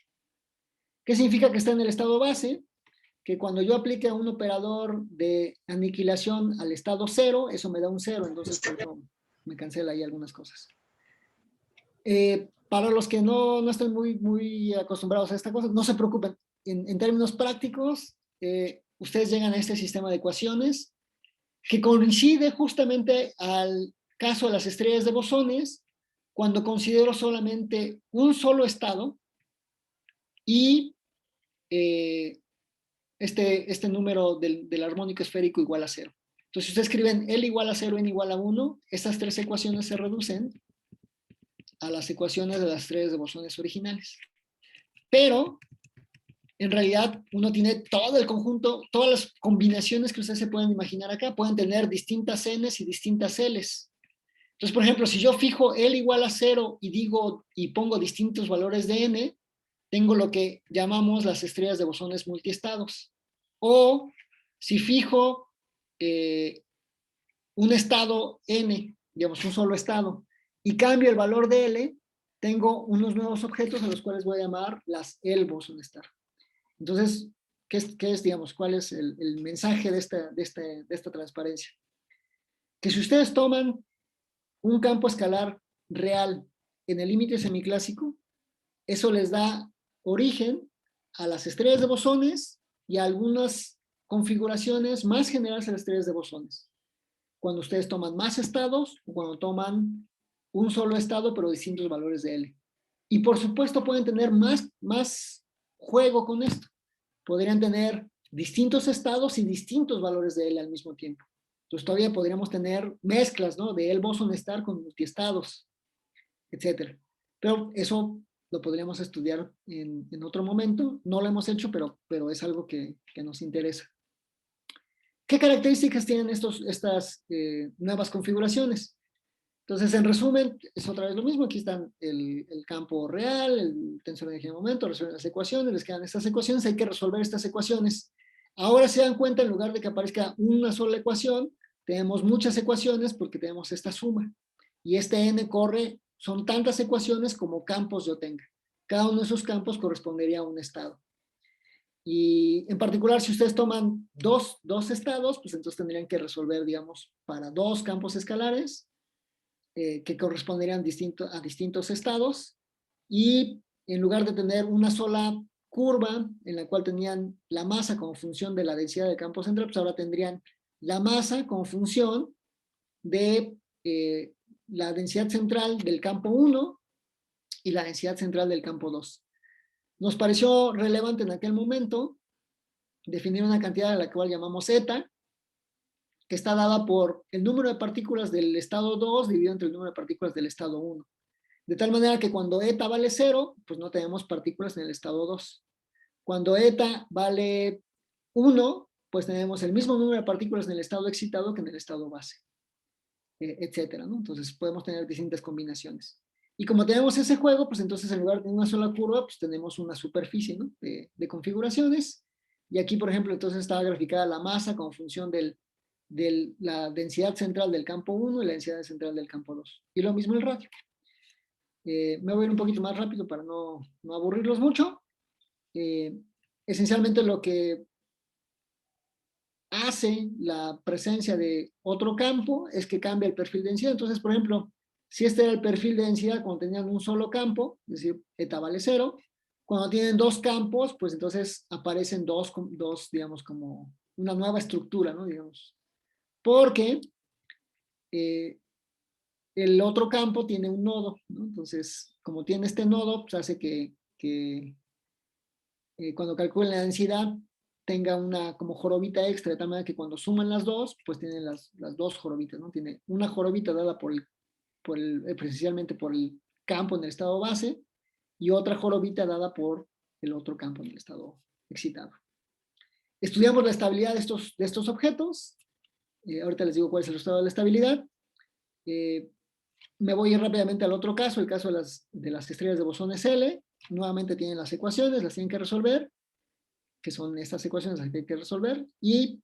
¿Qué significa que está en el estado base? que cuando yo aplique un operador de aniquilación al estado 0, eso me da un 0, entonces por eso me cancela ahí algunas cosas. Para los que no estén muy acostumbrados a esta cosa, no se preocupen. En términos prácticos, ustedes llegan a este sistema de ecuaciones que coincide justamente al caso de las estrellas de bosones cuando considero solamente un solo estado y este número del armónico esférico igual a 0. Entonces, si ustedes escriben L igual a 0, N igual a 1, estas tres ecuaciones se reducen a las ecuaciones de las estrellas de bosones originales. Pero, en realidad, uno tiene todo el conjunto, todas las combinaciones que ustedes se pueden imaginar acá, pueden tener distintas Ns y distintas Ls. Entonces, por ejemplo, si yo fijo L igual a 0 y pongo distintos valores de N, tengo lo que llamamos las estrellas de bosones multiestados. O si fijo un estado N, digamos un solo estado, y cambio el valor de L, tengo unos nuevos objetos a los cuales voy a llamar las L boson star. Entonces, ¿qué es, digamos, cuál es el mensaje de esta transparencia? Que si ustedes toman un campo escalar real en el límite semiclásico, eso les da origen a las estrellas de bosones y a algunas configuraciones más generales a las estrellas de bosones. Cuando ustedes toman más estados o cuando toman un solo estado pero distintos valores de L. Y por supuesto pueden tener más juego con esto. Podrían tener distintos estados y distintos valores de L al mismo tiempo. Entonces todavía podríamos tener mezclas, ¿no? De L boson star con multiestados, etc. Pero eso lo podríamos estudiar en otro momento. No lo hemos hecho, pero es algo que nos interesa. ¿Qué características tienen estas nuevas configuraciones? Entonces, en resumen, es otra vez lo mismo. Aquí están el campo real, el tensor de energía de momento, resuelven las ecuaciones, les quedan estas ecuaciones, hay que resolver estas ecuaciones. Ahora se dan cuenta, en lugar de que aparezca una sola ecuación, tenemos muchas ecuaciones porque tenemos esta suma. Y este n corre, son tantas ecuaciones como campos yo tenga. Cada uno de esos campos correspondería a un estado. Y en particular, si ustedes toman dos estados, pues entonces tendrían que resolver, digamos, para dos campos escalares que corresponderían a distintos estados. Y en lugar de tener una sola curva en la cual tenían la masa como función de la densidad del campo central, pues ahora tendrían la masa como función de la densidad central del campo 1 y la densidad central del campo 2. Nos pareció relevante en aquel momento definir una cantidad a la cual llamamos eta, que está dada por el número de partículas del estado 2 dividido entre el número de partículas del estado 1. De tal manera que cuando eta vale 0, pues no tenemos partículas en el estado 2. Cuando eta vale 1, pues tenemos el mismo número de partículas en el estado excitado que en el estado base, etcétera, ¿no? Entonces podemos tener distintas combinaciones. Y como tenemos ese juego, pues entonces en lugar de una sola curva, pues tenemos una superficie, ¿no? de configuraciones. Y aquí, por ejemplo, entonces estaba graficada la masa como función de la densidad central del campo 1 y la densidad central del campo 2. Y lo mismo el radio. Me voy a ir un poquito más rápido para no aburrirlos mucho. Esencialmente lo que hace la presencia de otro campo es que cambia el perfil de densidad. Entonces, por ejemplo, si este era el perfil de densidad cuando tenían un solo campo, es decir, eta vale 0, cuando tienen dos campos, pues entonces aparecen dos digamos, como una nueva estructura, ¿no? Digamos. Porque el otro campo tiene un nodo, ¿no? Entonces, como tiene este nodo, pues hace que cuando calculen la densidad tenga una como jorobita extra, de tal manera que cuando suman las dos, pues tienen las dos jorobitas, ¿no? Tiene una jorobita dada precisamente por el campo en el estado base y otra jorobita dada por el otro campo en el estado excitado. Estudiamos la estabilidad de estos objetos. Ahorita les digo cuál es el estado de la estabilidad. Me voy a ir rápidamente al otro caso, el caso de las estrellas de bosones L. Nuevamente tienen las ecuaciones, las tienen que resolver, que son estas ecuaciones las que hay que resolver. Y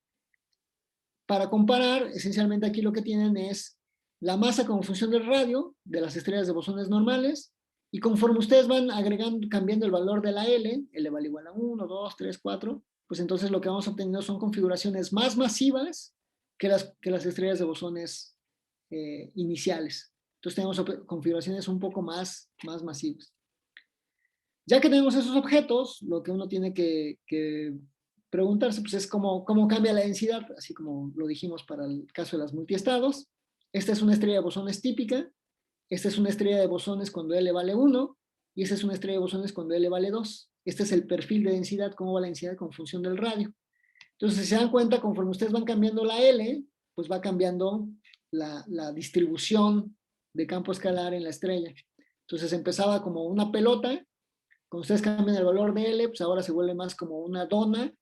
para comparar, esencialmente aquí lo que tienen es la masa como función del radio de las estrellas de bosones normales, y conforme ustedes van agregando, cambiando el valor de la L vale igual a 1, 2, 3, 4, pues entonces lo que vamos obteniendo son configuraciones más masivas que las estrellas de bosones iniciales. Entonces tenemos configuraciones un poco más masivas. Ya que tenemos esos objetos, lo que uno tiene que preguntarse pues es cómo cambia la densidad, así como lo dijimos para el caso de las multiestados. Esta es una estrella de bosones típica, esta es una estrella de bosones cuando L vale 1, y esta es una estrella de bosones cuando L vale 2. Este es el perfil de densidad, cómo va la densidad con función del radio. Entonces, si se dan cuenta, conforme ustedes van cambiando la L, pues va cambiando la distribución de campo escalar en la estrella. Entonces empezaba como una pelota, cuando ustedes cambian el valor de L, pues ahora se vuelve más como una dona,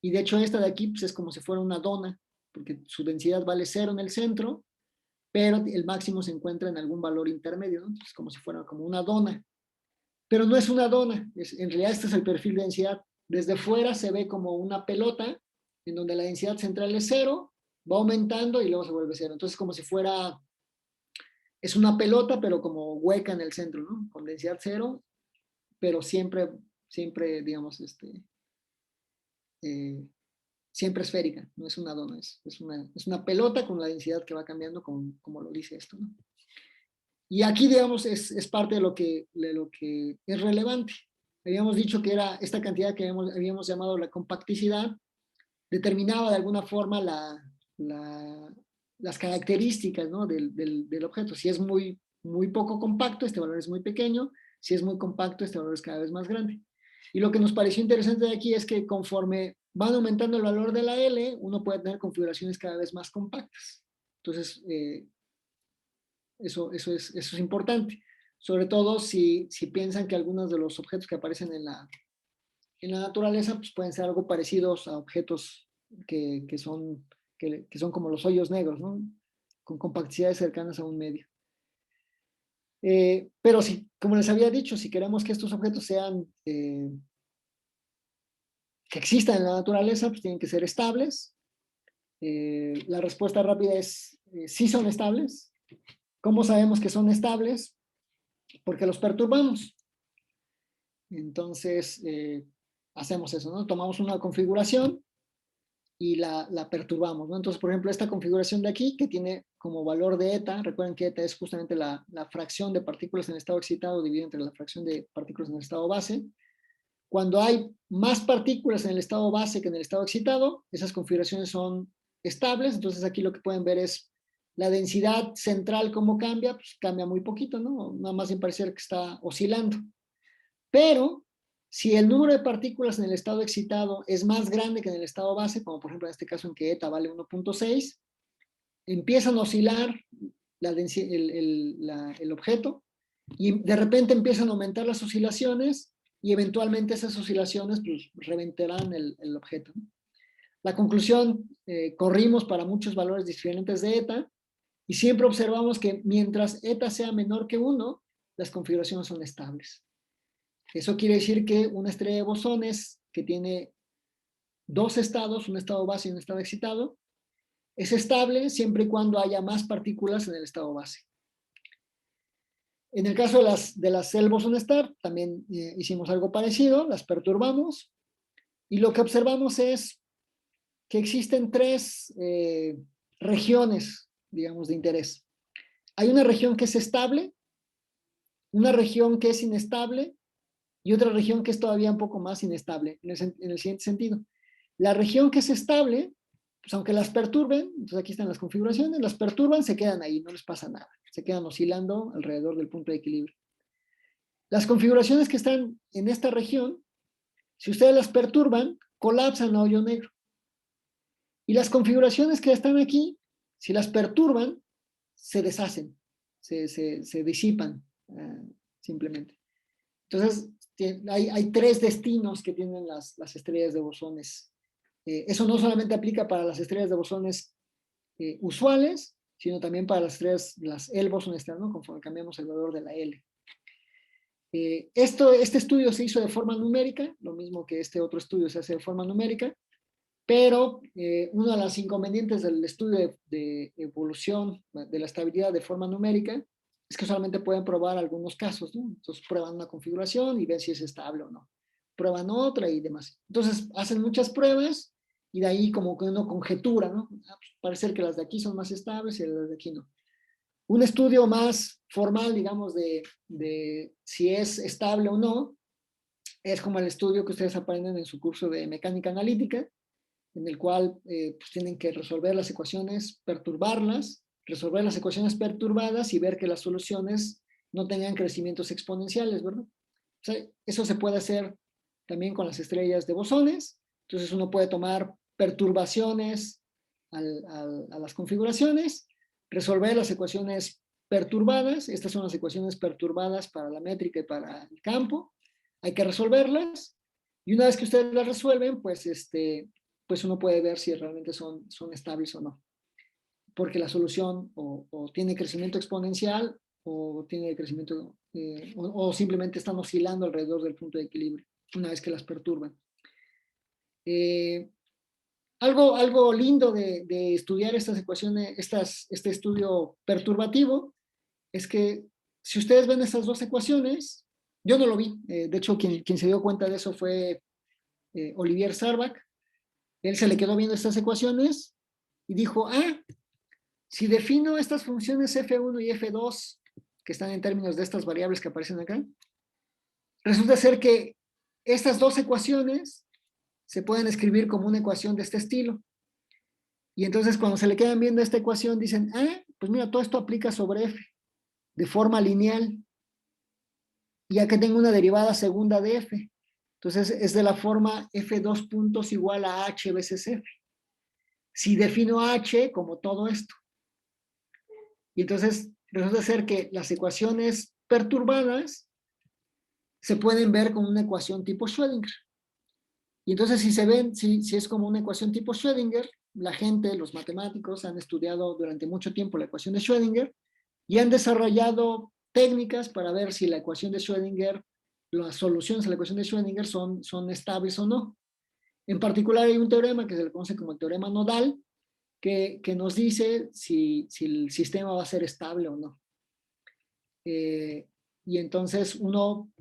y de hecho esta de aquí pues es como si fuera una dona, porque su densidad vale 0 en el centro, pero el máximo se encuentra en algún valor intermedio, ¿no? Entonces como si fuera como una dona. Pero no es una dona, en realidad este es el perfil de densidad. Desde fuera se ve como una pelota, en donde la densidad central es 0, va aumentando y luego se vuelve 0. Entonces como si fuera, es una pelota, pero como hueca en el centro, ¿no? Con densidad 0, pero siempre, digamos, siempre esférica, no es una dona, es una pelota con la densidad que va cambiando como lo dice esto, ¿no? Y aquí, digamos, es parte de lo que es relevante. Habíamos dicho que era esta cantidad que habíamos llamado la compacticidad, determinaba de alguna forma las características, ¿no? del objeto. Si es muy poco compacto, este valor es muy pequeño. Si es muy compacto, este valor es cada vez más grande. Y lo que nos pareció interesante de aquí es que conforme van aumentando el valor de la L, uno puede tener configuraciones cada vez más compactas. Entonces, eso es importante. Sobre todo si piensan que algunos de los objetos que aparecen en la naturaleza pues pueden ser algo parecidos a objetos que son como los hoyos negros, ¿no? Con compacticidades cercanas a un medio. Pero sí, como les había dicho, si queremos que estos objetos sean, que existan en la naturaleza, pues tienen que ser estables. La respuesta rápida es sí son estables. ¿Cómo sabemos que son estables? Porque los perturbamos. Entonces, hacemos eso, ¿no? Tomamos una configuración y la perturbamos, ¿no? Entonces, por ejemplo, esta configuración de aquí, que tiene como valor de eta, recuerden que eta es justamente la fracción de partículas en estado excitado dividida entre la fracción de partículas en el estado base. Cuando hay más partículas en el estado base que en el estado excitado, esas configuraciones son estables. Entonces, aquí lo que pueden ver es la densidad central, cómo cambia, pues cambia muy poquito, ¿no? Nada más sin parecer que está oscilando. Pero si el número de partículas en el estado excitado es más grande que en el estado base, como por ejemplo en este caso en que eta vale 1.6, empiezan a oscilar el objeto y de repente empiezan a aumentar las oscilaciones y eventualmente esas oscilaciones pues, reventarán el objeto, ¿no? La conclusión, corrimos para muchos valores diferentes de eta y siempre observamos que mientras eta sea menor que 1, las configuraciones son estables. Eso quiere decir que una estrella de bosones que tiene dos estados, un estado base y un estado excitado, es estable siempre y cuando haya más partículas en el estado base. En el caso de las cell boson star, también hicimos algo parecido, las perturbamos y lo que observamos es que existen tres regiones, digamos, de interés. Hay una región que es estable, una región que es inestable y otra región que es todavía un poco más inestable, en el siguiente sentido. La región que es estable, pues aunque las perturben, entonces aquí están las configuraciones, las perturban, se quedan ahí, no les pasa nada, se quedan oscilando alrededor del punto de equilibrio. Las configuraciones que están en esta región, si ustedes las perturban, colapsan a hoyo negro. Y las configuraciones que están aquí, si las perturban, se deshacen, se disipan simplemente. Entonces, hay tres destinos que tienen las estrellas de bosones. Eso no solamente aplica para las estrellas de bosones usuales, sino también para las estrellas, las L boson star, ¿no? Conforme cambiamos el valor de la L. Este estudio se hizo de forma numérica, lo mismo que este otro estudio se hace de forma numérica, pero uno de los inconvenientes del estudio de evolución de la estabilidad de forma numérica es que solamente pueden probar algunos casos, ¿no? Entonces prueban una configuración y ven si es estable o no. prueban otra y demás. Entonces hacen muchas pruebas y de ahí como que uno conjetura, ¿no? Parece ser que las de aquí son más estables y las de aquí no. Un estudio más formal, digamos, de si es estable o no, es como el estudio que ustedes aprenden en su curso de mecánica analítica, en el cual pues tienen que resolver las ecuaciones, perturbarlas, resolver las ecuaciones perturbadas y ver que las soluciones no tengan crecimientos exponenciales, ¿verdad? O sea, eso se puede hacer también con las estrellas de bosones. Entonces uno puede tomar perturbaciones a las configuraciones, resolver las ecuaciones perturbadas. Estas son las ecuaciones perturbadas para la métrica y para el campo. Hay que resolverlas. Y una vez que ustedes las resuelven, pues, pues uno puede ver si realmente son estables o no. Porque la solución o tiene crecimiento exponencial o tiene crecimiento, o simplemente están oscilando alrededor del punto de equilibrio una vez que las perturban. Algo lindo de estudiar estas ecuaciones, este estudio perturbativo, es que si ustedes ven estas dos ecuaciones, yo no lo vi, de hecho quien se dio cuenta de eso fue Olivier Sarbach. Él se le quedó viendo estas ecuaciones y dijo, si defino estas funciones f1 y f2, que están en términos de estas variables que aparecen acá, resulta ser que estas dos ecuaciones se pueden escribir como una ecuación de este estilo. Y entonces cuando se le quedan viendo esta ecuación, dicen, pues mira, todo esto aplica sobre f, de forma lineal. Y acá tengo una derivada segunda de f. Entonces es de la forma f2 puntos igual a h veces f. Si defino h como todo esto. Y entonces resulta ser que las ecuaciones perturbadas se pueden ver como una ecuación tipo Schrödinger. Y entonces si es como una ecuación tipo Schrödinger, la gente, los matemáticos han estudiado durante mucho tiempo la ecuación de Schrödinger y han desarrollado técnicas para ver si la ecuación de Schrödinger, las soluciones a la ecuación de Schrödinger son estables o no. En particular hay un teorema que se le conoce como el teorema nodal, que nos dice si el sistema va a ser estable o no. Y entonces uno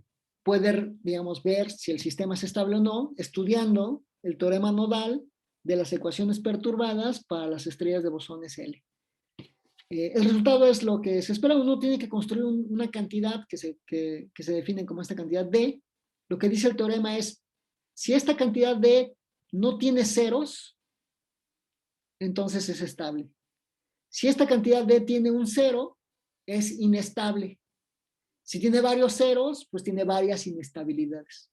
puede, digamos, ver si el sistema es estable o no, estudiando el teorema nodal de las ecuaciones perturbadas para las estrellas de bosones L. El resultado es lo que se espera. Uno tiene que construir una cantidad que se define como esta cantidad D. Lo que dice el teorema es, si esta cantidad D no tiene ceros, entonces es estable. Si esta cantidad D tiene un cero, es inestable. Si tiene varios ceros, pues tiene varias inestabilidades.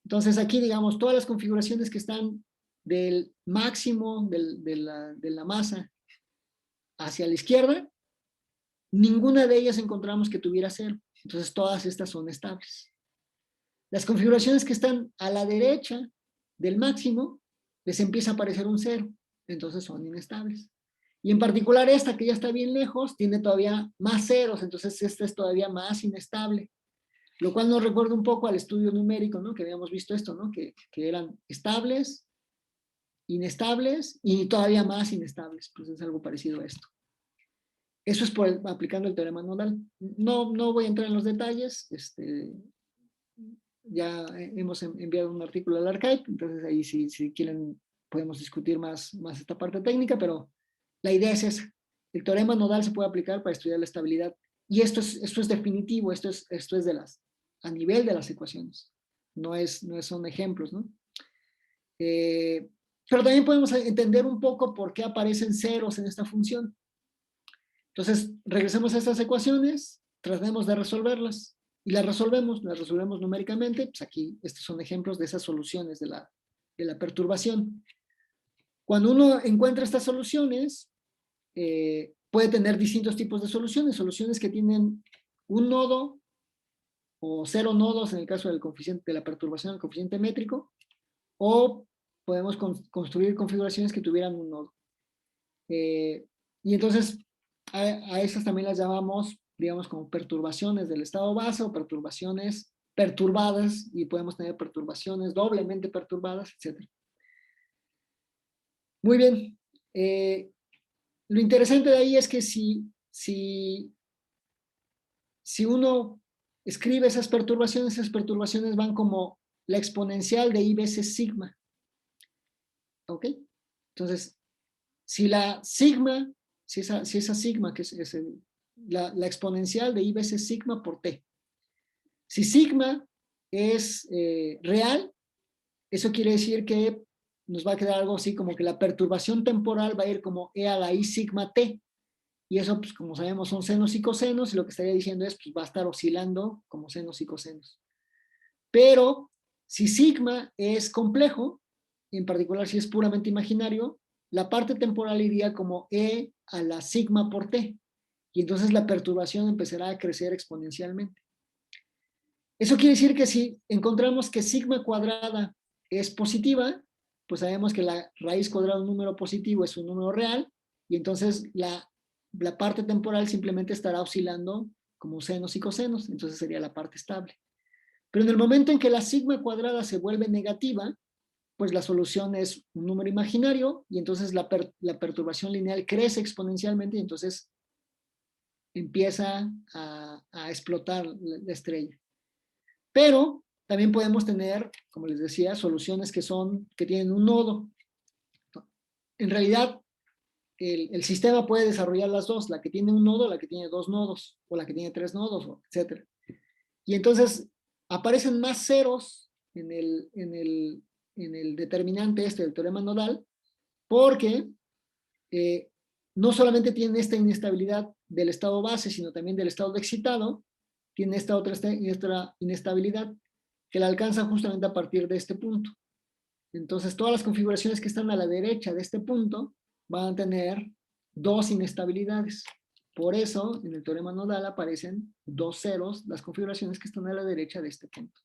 Entonces aquí, digamos, todas las configuraciones que están del máximo de la masa hacia la izquierda, ninguna de ellas encontramos que tuviera cero. Entonces todas estas son estables. Las configuraciones que están a la derecha del máximo, les empieza a aparecer un cero. Entonces son inestables. Y en particular esta que ya está bien lejos, tiene todavía más ceros, entonces esta es todavía más inestable. Lo cual nos recuerda un poco al estudio numérico, ¿no? Que habíamos visto esto, ¿no? Que eran estables, inestables y todavía más inestables. Pues es algo parecido a esto. Eso es aplicando el teorema nodal. No voy a entrar en los detalles. Ya hemos enviado un artículo al archive, entonces ahí si quieren podemos discutir más esta parte técnica, pero la idea es esa. El teorema nodal se puede aplicar para estudiar la estabilidad. Y esto es definitivo, esto es a nivel de las ecuaciones. No son ejemplos, ¿no? Pero también podemos entender un poco por qué aparecen ceros en esta función. Entonces, regresemos a estas ecuaciones, tratemos de resolverlas. Y las resolvemos numéricamente. Pues aquí, estos son ejemplos de esas soluciones de la perturbación. Cuando uno encuentra estas soluciones, puede tener distintos tipos de soluciones que tienen un nodo o 0 nodos en el caso del coeficiente de la perturbación del coeficiente métrico, o podemos construir configuraciones que tuvieran un nodo. Y entonces a esas también las llamamos, digamos, como perturbaciones del estado base o perturbaciones perturbadas, y podemos tener perturbaciones doblemente perturbadas, etc. Muy bien. Lo interesante de ahí es que si uno escribe esas perturbaciones van como la exponencial de I veces sigma. ¿Ok? Entonces, si la sigma, si esa sigma, que es la exponencial de I veces sigma por t. Si sigma es real, eso quiere decir que nos va a quedar algo así como que la perturbación temporal va a ir como E a la I sigma t. Y eso, pues como sabemos, son senos y cosenos, y lo que estaría diciendo es, pues va a estar oscilando como senos y cosenos. Pero si sigma es complejo, en particular si es puramente imaginario, la parte temporal iría como E a la sigma por t. Y entonces la perturbación empezará a crecer exponencialmente. Eso quiere decir que si encontramos que sigma cuadrada es positiva, pues sabemos que la raíz cuadrada de un número positivo es un número real, y entonces la parte temporal simplemente estará oscilando como senos y cosenos, entonces sería la parte estable. Pero en el momento en que la sigma cuadrada se vuelve negativa, pues la solución es un número imaginario, y entonces la perturbación lineal crece exponencialmente, y entonces empieza a explotar la estrella. Pero también podemos tener, como les decía, soluciones que tienen un nodo. En realidad, el sistema puede desarrollar las dos, la que tiene un nodo, la que tiene dos nodos, o la que tiene tres nodos, etc. Y entonces aparecen más ceros en el determinante del teorema nodal, porque no solamente tienen esta inestabilidad del estado base, sino también del estado de excitado, tiene esta otra inestabilidad que la alcanza justamente a partir de este punto. Entonces, todas las configuraciones que están a la derecha de este punto van a tener dos inestabilidades. Por eso, en el teorema nodal aparecen dos ceros, las configuraciones que están a la derecha de este punto.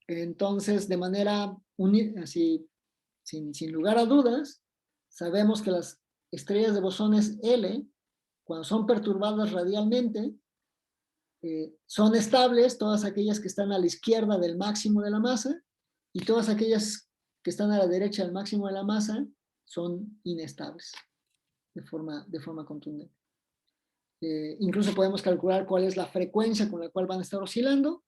Entonces, de manera así, sin lugar a dudas, sabemos que las estrellas de bosones L, cuando son perturbadas radialmente, son estables todas aquellas que están a la izquierda del máximo de la masa, y todas aquellas que están a la derecha del máximo de la masa son inestables de forma contundente. Incluso podemos calcular cuál es la frecuencia con la cual van a estar oscilando,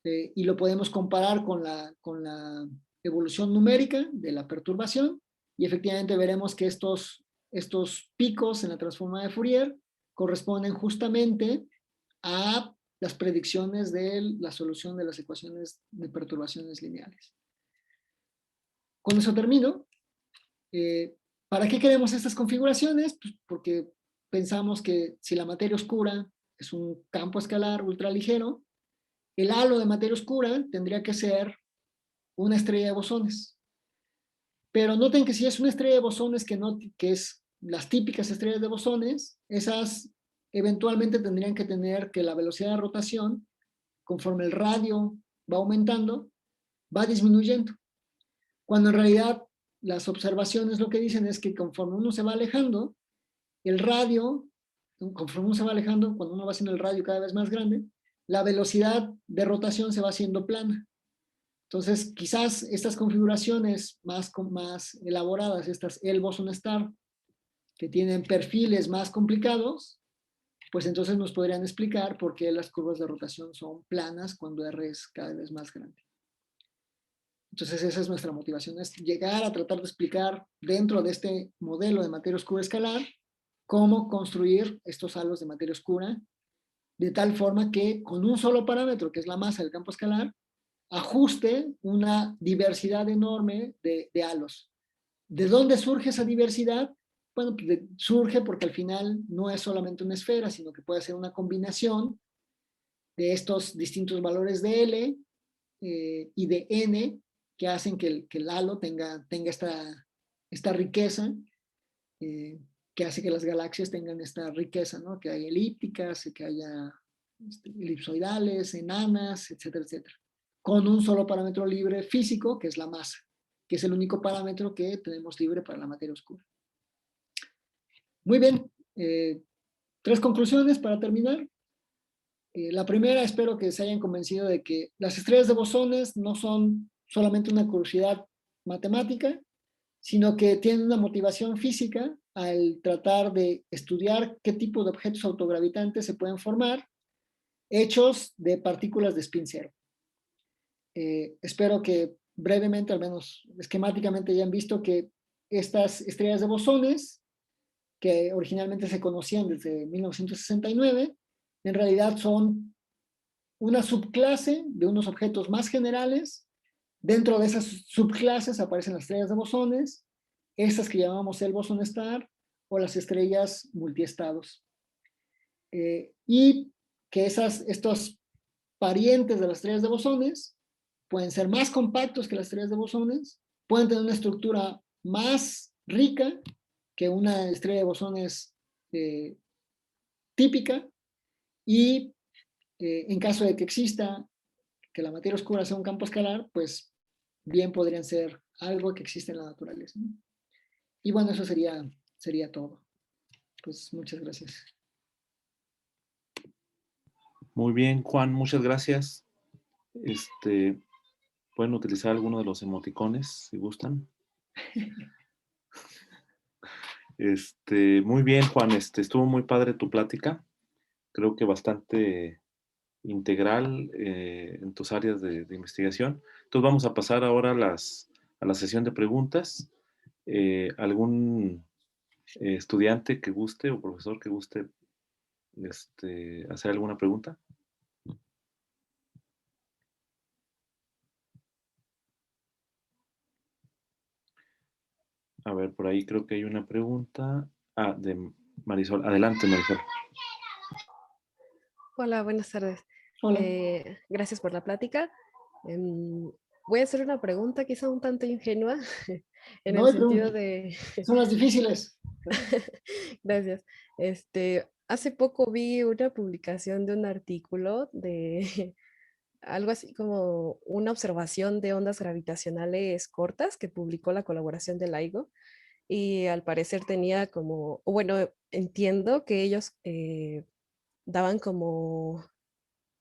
y lo podemos comparar con la evolución numérica de la perturbación, y efectivamente veremos que estos picos en la transforma de Fourier corresponden justamente a las predicciones de la solución de las ecuaciones de perturbaciones lineales. Con eso termino. ¿Para qué queremos estas configuraciones? Pues porque pensamos que si la materia oscura es un campo escalar ultraligero, el halo de materia oscura tendría que ser una estrella de bosones. Pero noten que si es una estrella de bosones que es las típicas estrellas de bosones, esas eventualmente tendrían que tener que la velocidad de rotación, conforme el radio va aumentando, va disminuyendo. Cuando en realidad las observaciones lo que dicen es que conforme uno se va alejando, el radio, conforme uno se va alejando, cuando uno va haciendo el radio cada vez más grande, la velocidad de rotación se va haciendo plana. Entonces, quizás estas configuraciones más elaboradas, estas L-boson-star, que tienen perfiles más complicados, pues entonces nos podrían explicar por qué las curvas de rotación son planas cuando R es cada vez más grande. Entonces esa es nuestra motivación, es llegar a tratar de explicar dentro de este modelo de materia oscura escalar cómo construir estos halos de materia oscura de tal forma que con un solo parámetro, que es la masa del campo escalar, ajuste una diversidad enorme de halos. ¿De dónde surge esa diversidad? Bueno, pues surge porque al final no es solamente una esfera, sino que puede ser una combinación de estos distintos valores de L y de N que hacen que el halo tenga esta riqueza, que hace que las galaxias tengan esta riqueza, ¿no? Que haya elípticas, que haya elipsoidales, enanas, etcétera, etcétera. Con un solo parámetro libre físico, que es la masa, que es el único parámetro que tenemos libre para la materia oscura. Muy bien, 3 conclusiones para terminar. La primera, espero que se hayan convencido de que las estrellas de bosones no son solamente una curiosidad matemática, sino que tienen una motivación física al tratar de estudiar qué tipo de objetos autogravitantes se pueden formar hechos de partículas de spin cero. espero que brevemente, al menos esquemáticamente, hayan visto que estas estrellas de bosones, que originalmente se conocían desde 1969, en realidad son una subclase de unos objetos más generales. Dentro de esas subclases aparecen las estrellas de bosones, estas que llamamos el bosón star o las estrellas multiestados. Y que estos parientes de las estrellas de bosones pueden ser más compactos que las estrellas de bosones, pueden tener una estructura más rica que una estrella de bosones típica, y en caso de que exista que la materia oscura sea un campo escalar, pues bien podrían ser algo que existe en la naturaleza, ¿no? Y bueno, eso sería todo. Pues muchas gracias. Muy bien, Juan, muchas gracias. Pueden utilizar alguno de los emoticones si gustan. Muy bien, Juan, estuvo muy padre tu plática. Creo que bastante integral en tus áreas de investigación. Entonces vamos a pasar ahora a la sesión de preguntas. ¿Algún estudiante que guste o profesor que guste hacer alguna pregunta? A ver, por ahí creo que hay una pregunta. Ah, de Marisol. Adelante, Marisol. Hola, buenas tardes. Hola. Gracias por la plática. Voy a hacer una pregunta quizá un tanto ingenua, en No el hay sentido pregunta. de... Son las difíciles. Gracias. Hace poco vi una publicación de un artículo de algo así como una observación de ondas gravitacionales cortas que publicó la colaboración de LIGO, y al parecer tenía como, o bueno, entiendo que ellos daban como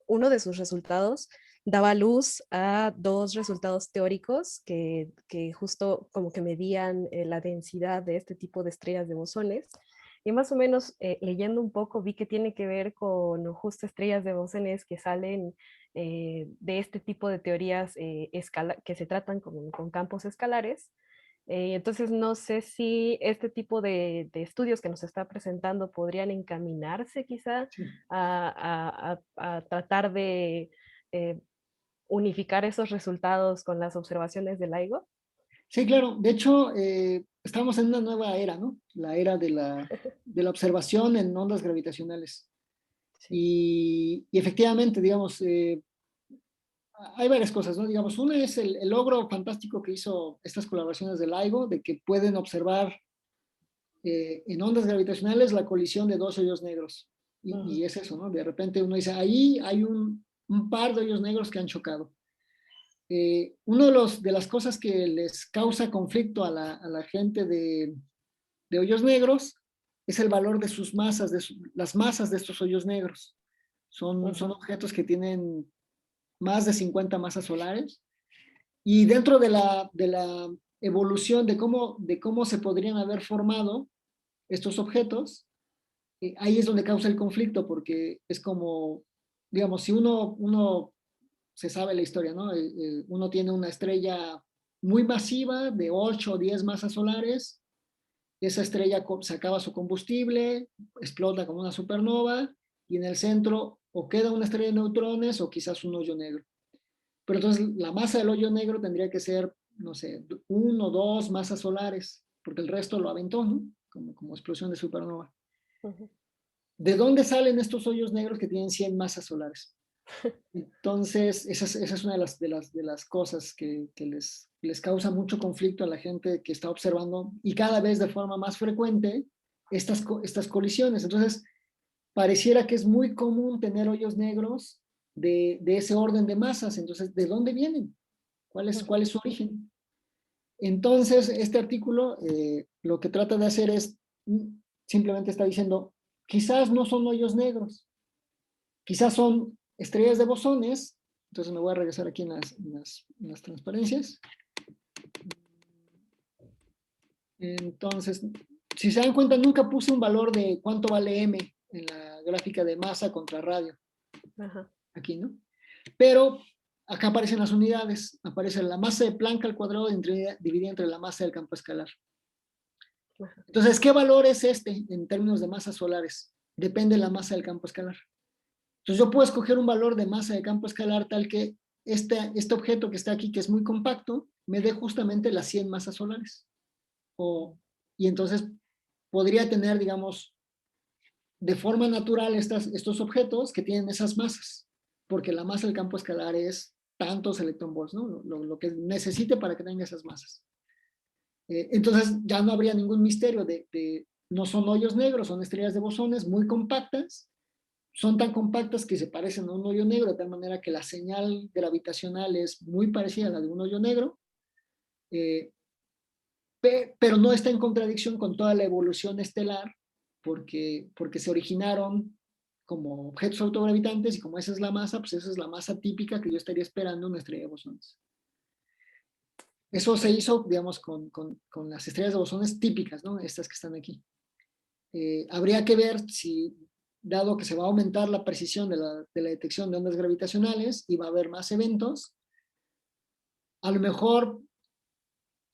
uno de sus resultados daba luz a dos resultados teóricos que justo como que medían la densidad de este tipo de estrellas de bosones. Y más o menos leyendo un poco vi que tiene que ver con justo estrellas de bosones que salen de este tipo de teorías que se tratan con campos escalares. Entonces, no sé si este tipo de estudios que nos está presentando podrían encaminarse quizá Sí. a tratar de eh, unificar esos resultados con las observaciones del LIGO. Sí, claro. De hecho, estamos en una nueva era, ¿no? La era de la observación en ondas gravitacionales. Sí. Y efectivamente, digamos, hay varias cosas, ¿no? Digamos, una es el logro fantástico que hizo estas colaboraciones de LIGO, de que pueden observar en ondas gravitacionales la colisión de dos hoyos negros. Y es eso, ¿no? De repente uno dice, ahí hay un par de hoyos negros que han chocado. Uno de las cosas que les causa conflicto a la gente de hoyos negros es el valor de sus masas, las masas de estos hoyos negros. Son objetos que tienen más de 50 masas solares, y dentro de la evolución de cómo se podrían haber formado estos objetos, ahí es donde causa el conflicto, porque es como, digamos, si uno se sabe la historia, ¿no? Uno tiene una estrella muy masiva de 8 o 10 masas solares, esa estrella se acaba su combustible, explota como una supernova, y en el centro o queda una estrella de neutrones o quizás un hoyo negro. Pero entonces la masa del hoyo negro tendría que ser, no sé, 1 o 2 masas solares, porque el resto lo aventó, ¿no? Como explosión de supernova. ¿De dónde salen estos hoyos negros que tienen 100 masas solares? Entonces, esa es una de las cosas que les causa mucho conflicto a la gente que está observando, y cada vez de forma más frecuente, estas colisiones. Entonces, pareciera que es muy común tener hoyos negros de ese orden de masas. Entonces, ¿de dónde vienen? ¿Cuál es su origen? Entonces, este artículo lo que trata de hacer es, simplemente está diciendo, quizás no son hoyos negros, quizás son estrellas de bosones. Entonces me voy a regresar aquí en las transparencias. Entonces, si se dan cuenta, nunca puse un valor de cuánto vale M en la gráfica de masa contra radio. Aquí, ¿no? Pero acá aparecen las unidades, aparece la masa de Planck al cuadrado dividida entre la masa del campo escalar. Entonces, ¿qué valor es este en términos de masas solares? Depende de la masa del campo escalar. Entonces, yo puedo escoger un valor de masa de campo escalar tal que este objeto que está aquí, que es muy compacto, me dé justamente las 100 masas solares. Y entonces podría tener, digamos, de forma natural estos objetos que tienen esas masas, porque la masa del campo escalar es tantos electronvolts, ¿no? Lo que necesite para que tenga esas masas. Entonces ya no habría ningún misterio no son hoyos negros, son estrellas de bosones muy compactas, son tan compactas que se parecen a un hoyo negro, de tal manera que la señal gravitacional es muy parecida a la de un hoyo negro, pero no está en contradicción con toda la evolución estelar, porque se originaron como objetos autogravitantes, y como esa es la masa, pues esa es la masa típica que yo estaría esperando en una estrella de bosones. Eso se hizo, digamos, con las estrellas de bosones típicas, ¿no? Estas que están aquí. Habría que ver si, dado que se va a aumentar la precisión de la detección de ondas gravitacionales y va a haber más eventos, a lo mejor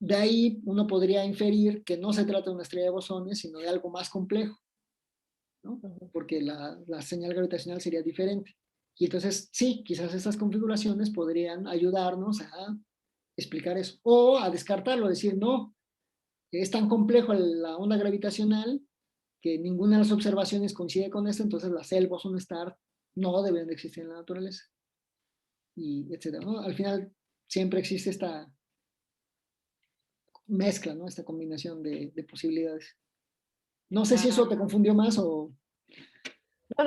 de ahí uno podría inferir que no se trata de una estrella de bosones, sino de algo más complejo, ¿no? Porque la señal gravitacional sería diferente. Y entonces, sí, quizás estas configuraciones podrían ayudarnos a explicar eso. O a descartarlo, decir, no, es tan complejo la onda gravitacional que ninguna de las observaciones coincide con esto, entonces las cell boson star no deben de existir en la naturaleza. Y etcétera, ¿no? Al final siempre existe esta mezcla, ¿no? Esta combinación de posibilidades. No sé si eso te confundió más o...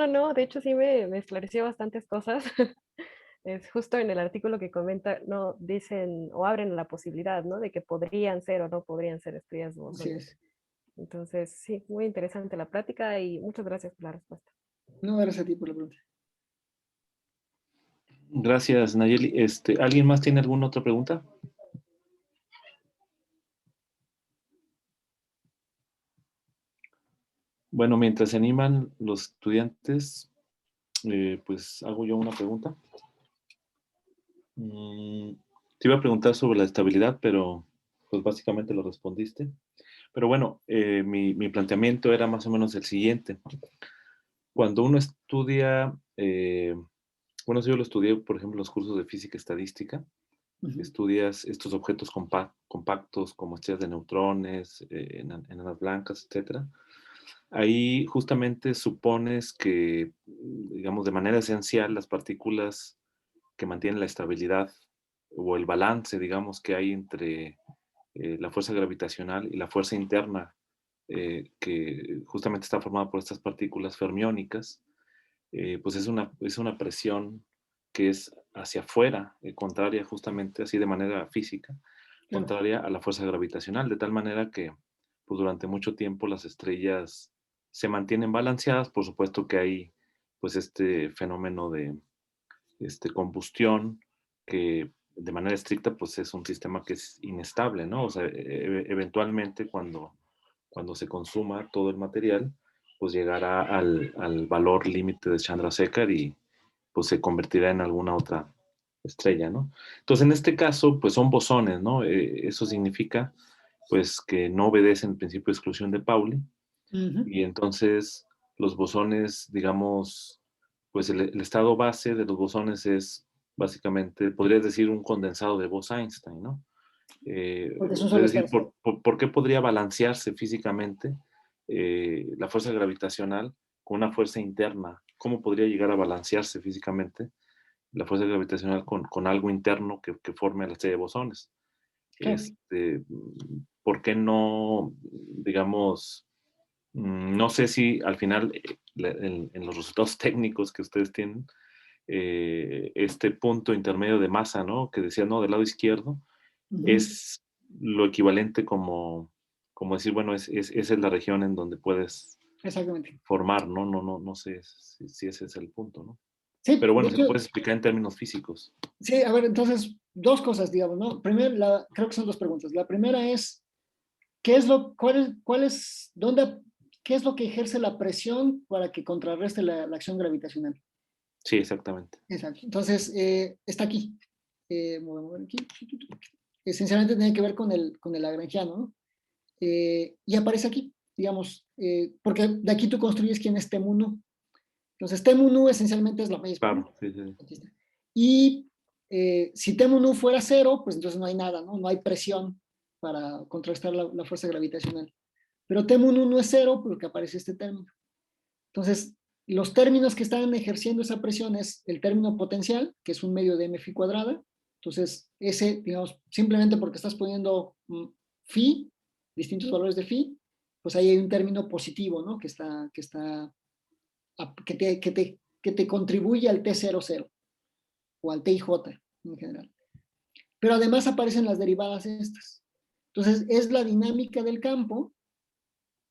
No, de hecho sí me esclareció bastantes cosas. Es justo en el artículo que comenta, no dicen o abren la posibilidad, ¿no? De que podrían ser o no podrían ser estrellas de Así bosones. es. Entonces, sí, muy interesante la plática y muchas gracias por la respuesta. No, gracias a ti por la pregunta. Gracias, Nayeli. ¿Alguien más tiene alguna otra pregunta? Bueno, mientras se animan los estudiantes, pues hago yo una pregunta. Te iba a preguntar sobre la estabilidad, pero pues básicamente lo respondiste. Pero bueno, mi planteamiento era más o menos el siguiente. Cuando uno estudia, bueno, yo lo estudié, por ejemplo, en los cursos de física estadística, estudias estos objetos compactos como estrellas de neutrones, enanas blancas, etcétera. Ahí justamente supones que, digamos, de manera esencial, las partículas que mantienen la estabilidad o el balance, digamos, que hay entre la fuerza gravitacional y la fuerza interna, que justamente está formada por estas partículas fermiónicas, pues es una presión que es hacia afuera, contraria justamente así de manera física, contraria a la fuerza gravitacional, de tal manera que pues durante mucho tiempo las estrellas se mantienen balanceadas. Por supuesto que hay pues este fenómeno de combustión que de manera estricta pues es un sistema que es inestable, ¿no? O sea, eventualmente cuando se consuma todo el material, pues llegará al valor límite de Chandrasekhar y pues se convertirá en alguna otra estrella, ¿no? Entonces, en este caso, pues son bosones, ¿no? Eso significa, pues, que no obedecen el principio de exclusión de Pauli, y entonces los bosones, digamos, pues el estado base de los bosones es básicamente, podrías decir, un condensado de Bose-Einstein, ¿no? Porque son Es solo decir, esferas. ¿por qué podría balancearse físicamente la fuerza gravitacional con una fuerza interna? ¿Cómo podría llegar a balancearse físicamente la fuerza gravitacional con algo interno que forme la estrella de bosones? Claro. ¿Por qué no, digamos, no sé si al final en los resultados técnicos que ustedes tienen, este punto intermedio de masa, ¿no? Que decía, no, del lado izquierdo, es lo equivalente como decir, bueno, esa es la región en donde puedes Exactamente. formar, ¿no? No sé si ese es el punto, ¿no? Sí, Pero de bueno, se hecho, puede explicar en términos físicos. sí, a ver, entonces, dos cosas, digamos, ¿no? Primero, creo que son dos preguntas. La primera es, ¿qué es qué es lo que ejerce la presión para que contrarreste la acción gravitacional? Sí, exactamente. Exacto. Entonces, está aquí. voy a mover aquí, esencialmente tiene que ver con el lagrangiano, ¿no? Y aparece aquí, digamos, porque de aquí tú construyes quién es T-mu-nu. Entonces, T-mu-nu esencialmente es la misma. Claro, sí, sí. Aquí está. Y si T-mu-nu fuera cero, pues entonces no hay nada, ¿no? No hay presión para contrarrestar la fuerza gravitacional. Pero T-mu-nu no es cero porque aparece este término. Entonces, los términos que están ejerciendo esa presión es el término potencial, que es un medio de mφ cuadrada. Entonces, ese, digamos, simplemente porque estás poniendo phi, distintos valores de phi, pues ahí hay un término positivo, ¿no? Que te contribuye al T00 o al TIJ en general. Pero además aparecen las derivadas estas. Entonces, es la dinámica del campo,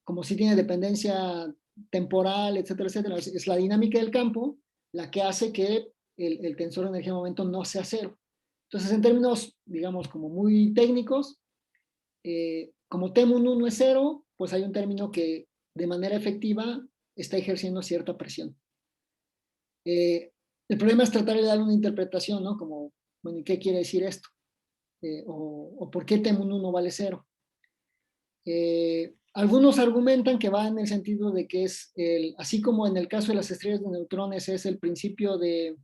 como si tiene dependencia temporal, etcétera, etcétera. Es la dinámica del campo la que hace que el tensor de energía-momento no sea cero. Entonces, en términos, digamos, como muy técnicos, como T-mu-nu no es cero, pues hay un término que de manera efectiva está ejerciendo cierta presión. El problema es tratar de dar una interpretación, ¿no? Como, bueno, ¿y qué quiere decir esto? O ¿por qué T-mu-nu no vale cero? Algunos argumentan que va en el sentido de que es, así como en el caso de las estrellas de neutrones es el principio de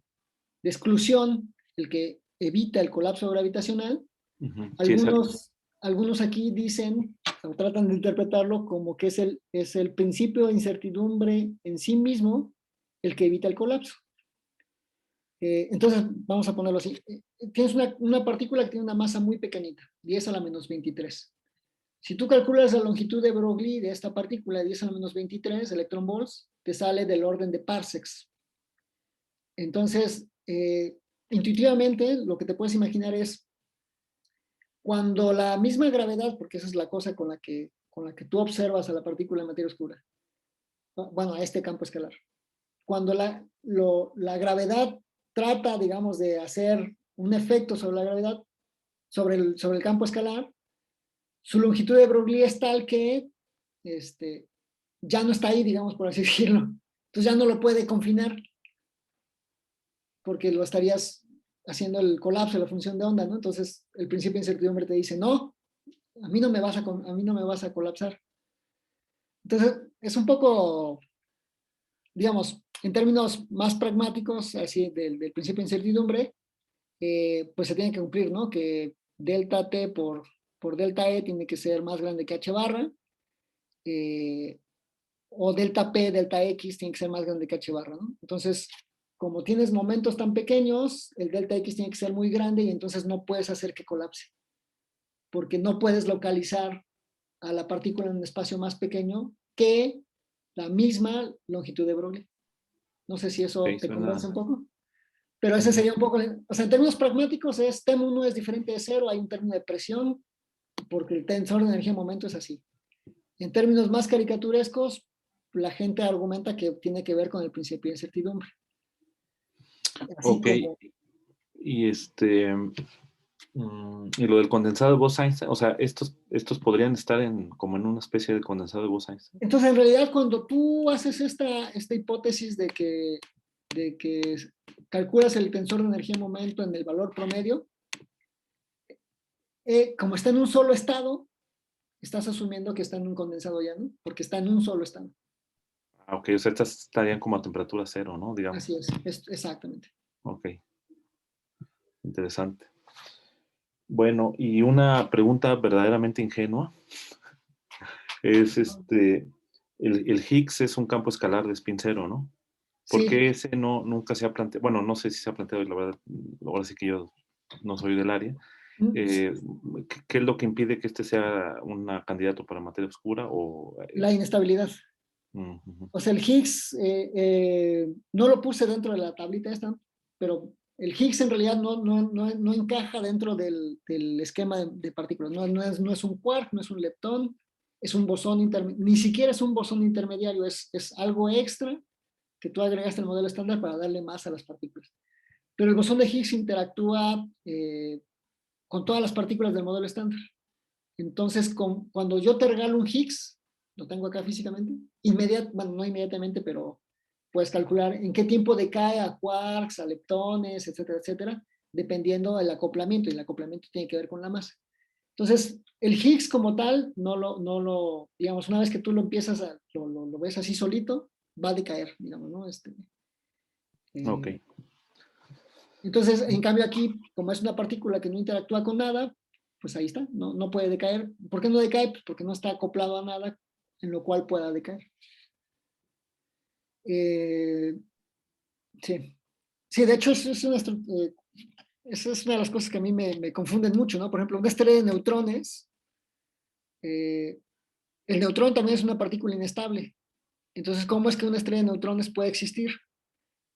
exclusión el que evita el colapso gravitacional. Sí, Algunos aquí dicen, o tratan de interpretarlo como que es el principio de incertidumbre en sí mismo el que evita el colapso. Entonces, vamos a ponerlo así. Tienes una partícula que tiene una masa muy pequeñita, 10 a la menos 23. Si tú calculas la longitud de Broglie de esta partícula, 10 a la menos 23 electronvolts, te sale del orden de parsecs. Entonces, intuitivamente, lo que te puedes imaginar es cuando la misma gravedad, porque esa es la cosa con la que tú observas a la partícula en materia oscura, bueno, a este campo escalar, cuando la gravedad trata, digamos, de hacer un efecto sobre la gravedad, sobre el campo escalar, su longitud de Broglie es tal que ya no está ahí, digamos, por así decirlo. Entonces ya no lo puede confinar porque lo estarías haciendo el colapso de la función de onda, ¿no? Entonces el principio de incertidumbre te dice, no, a mí no me vas a colapsar. Entonces es un poco, digamos, en términos más pragmáticos, así del principio de incertidumbre, pues se tiene que cumplir, ¿no? Que delta T por delta E tiene que ser más grande que H barra, o delta P, delta X tiene que ser más grande que H barra, ¿no? Entonces, como tienes momentos tan pequeños, el delta X tiene que ser muy grande y entonces no puedes hacer que colapse, porque no puedes localizar a la partícula en un espacio más pequeño que la misma longitud de Broglie. No sé si eso te convence un poco. Pero ese sería un poco, o sea, en términos pragmáticos, T-mu-nu es diferente de cero, hay un término de presión, porque el tensor de energía-momento es así. En términos más caricaturescos, la gente argumenta que tiene que ver con el principio de incertidumbre. Así ok. Y y lo del condensado de Bose-Einstein, o sea, estos podrían estar como en una especie de condensado de Bose-Einstein. Entonces, en realidad, cuando tú haces esta hipótesis de que calculas el tensor de energía-momento en el valor promedio, como está en un solo estado, estás asumiendo que está en un condensado ya, ¿no? Porque está en un solo estado. Ah, ok, o sea, estas estarían como a temperatura cero, ¿no? Digamos. Así es exactamente. Ok, interesante. Bueno, y una pregunta verdaderamente ingenua es el Higgs es un campo escalar de spin cero, ¿no? ¿Por qué ese nunca se ha planteado? Bueno, no sé si se ha planteado, la verdad, ahora sí que yo no soy del área. ¿Qué es lo que impide que este sea un candidato para materia oscura? La inestabilidad. O sea, el Higgs, no lo puse dentro de la tablita esta, pero el Higgs en realidad no encaja dentro del esquema de partículas. No es un quark, no es un leptón, es un bosón intermediario, ni siquiera es un bosón intermediario, es algo extra que tú agregaste al modelo estándar para darle más a las partículas. Pero el bosón de Higgs interactúa con todas las partículas del modelo estándar. Entonces, cuando yo te regalo un Higgs, lo tengo acá físicamente, bueno, no inmediatamente, pero puedes calcular en qué tiempo decae a quarks, a leptones, etcétera, etcétera, dependiendo del acoplamiento, y el acoplamiento tiene que ver con la masa. Entonces, el Higgs como tal, digamos, una vez que tú lo empiezas, lo ves así solito, va a decaer, digamos, ¿no? Ok. Entonces, en cambio aquí, como es una partícula que no interactúa con nada, pues ahí está, no puede decaer. ¿Por qué no decae? Pues porque no está acoplado a nada en lo cual pueda decaer. Sí. Sí, de hecho, esa es una de las cosas que a mí me confunden mucho, ¿no? Por ejemplo, una estrella de neutrones, el neutrón también es una partícula inestable. Entonces, ¿cómo es que una estrella de neutrones puede existir?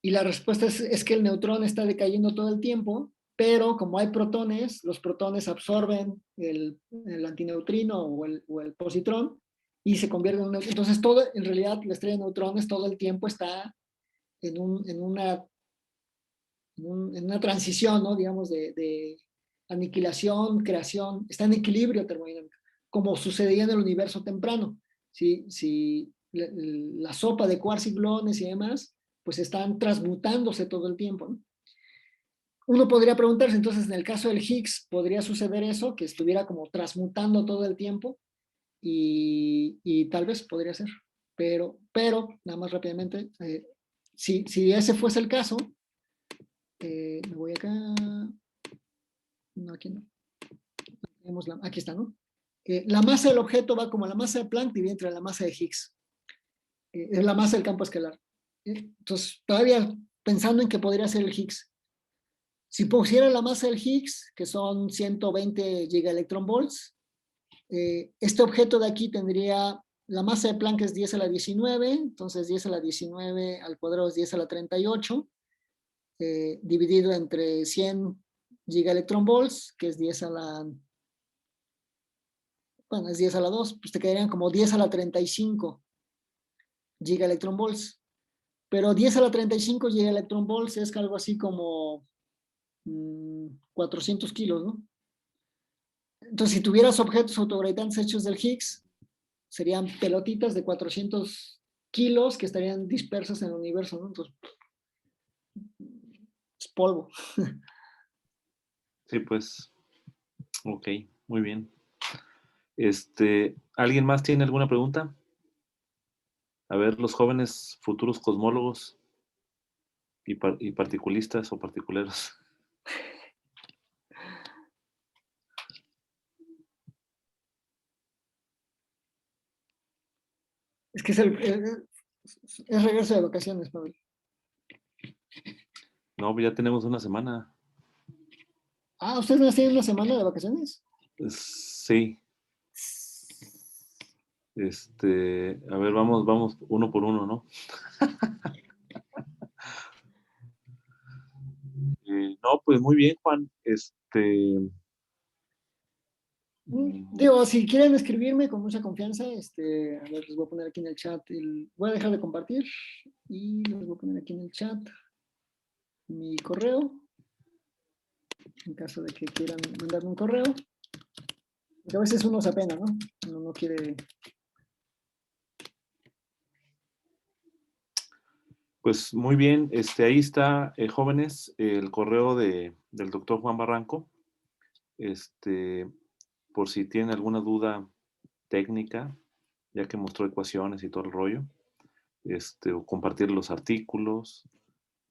Y la respuesta es que el neutrón está decayendo todo el tiempo, pero como hay protones, los protones absorben el antineutrino o el positrón y se convierte en un neutrón. Entonces, en realidad, la estrella de neutrones todo el tiempo está en una transición, ¿no? Digamos, de aniquilación, creación, está en equilibrio termodinámico, como sucedía en el universo temprano. Si la sopa de quarks y gluones y demás, pues están transmutándose todo el tiempo, ¿no? Uno podría preguntarse, entonces, en el caso del Higgs, ¿podría suceder eso? Que estuviera como transmutando todo el tiempo, y tal vez podría ser. Pero nada más rápidamente, si ese fuese el caso, me voy acá. No, aquí no. Aquí está, ¿no? La masa del objeto va como la masa de Planck dividida entre la masa de Higgs. Es la masa del campo escalar. Entonces, todavía pensando en que podría ser el Higgs. Si pusiera la masa del Higgs, que son 120 gigaelectronvolts, este objeto de aquí tendría, la masa de Planck es 10 a la 19, entonces 10 a la 19 al cuadrado es 10 a la 38, dividido entre 100 gigaelectronvolts, que es 10 a la, bueno, es 10 a la 2, pues te quedarían como 10 a la 35 gigaelectronvolts. Pero 10 a la 35 gigaelectronvolts es algo así como 400 kilos, ¿no? Entonces, si tuvieras objetos autogravitantes hechos del Higgs, serían pelotitas de 400 kilos que estarían dispersas en el universo, ¿no? Entonces, es polvo. Sí, pues, ok, muy bien. ¿Alguien más tiene alguna pregunta? A ver, los jóvenes futuros cosmólogos y particulistas o particuleros. Es que es regreso de vacaciones, Pablo. No, ya tenemos una semana. Ah, ¿ustedes no tienen una semana de vacaciones? Sí. A ver, vamos uno por uno, ¿no? No, pues muy bien, Juan. Digo, si quieren escribirme con mucha confianza, a ver, les voy a poner aquí en el chat, voy a dejar de compartir y les voy a poner aquí en el chat mi correo, en caso de que quieran mandarme un correo, porque a veces uno se apena, ¿no? Uno no quiere. Pues muy bien, ahí está, jóvenes, el correo del doctor Juan Barranco. Por si tienen alguna duda técnica, ya que mostró ecuaciones y todo el rollo, o compartir los artículos,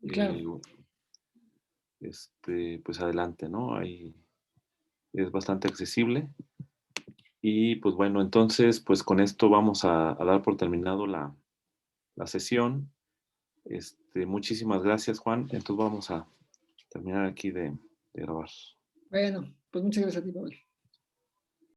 Claro. pues adelante, ¿no? Ahí es bastante accesible. Y pues bueno, entonces, pues con esto vamos a dar por terminado la sesión. Muchísimas gracias, Juan. Entonces vamos a terminar aquí de grabar. Bueno, pues muchas gracias a ti, Pablo.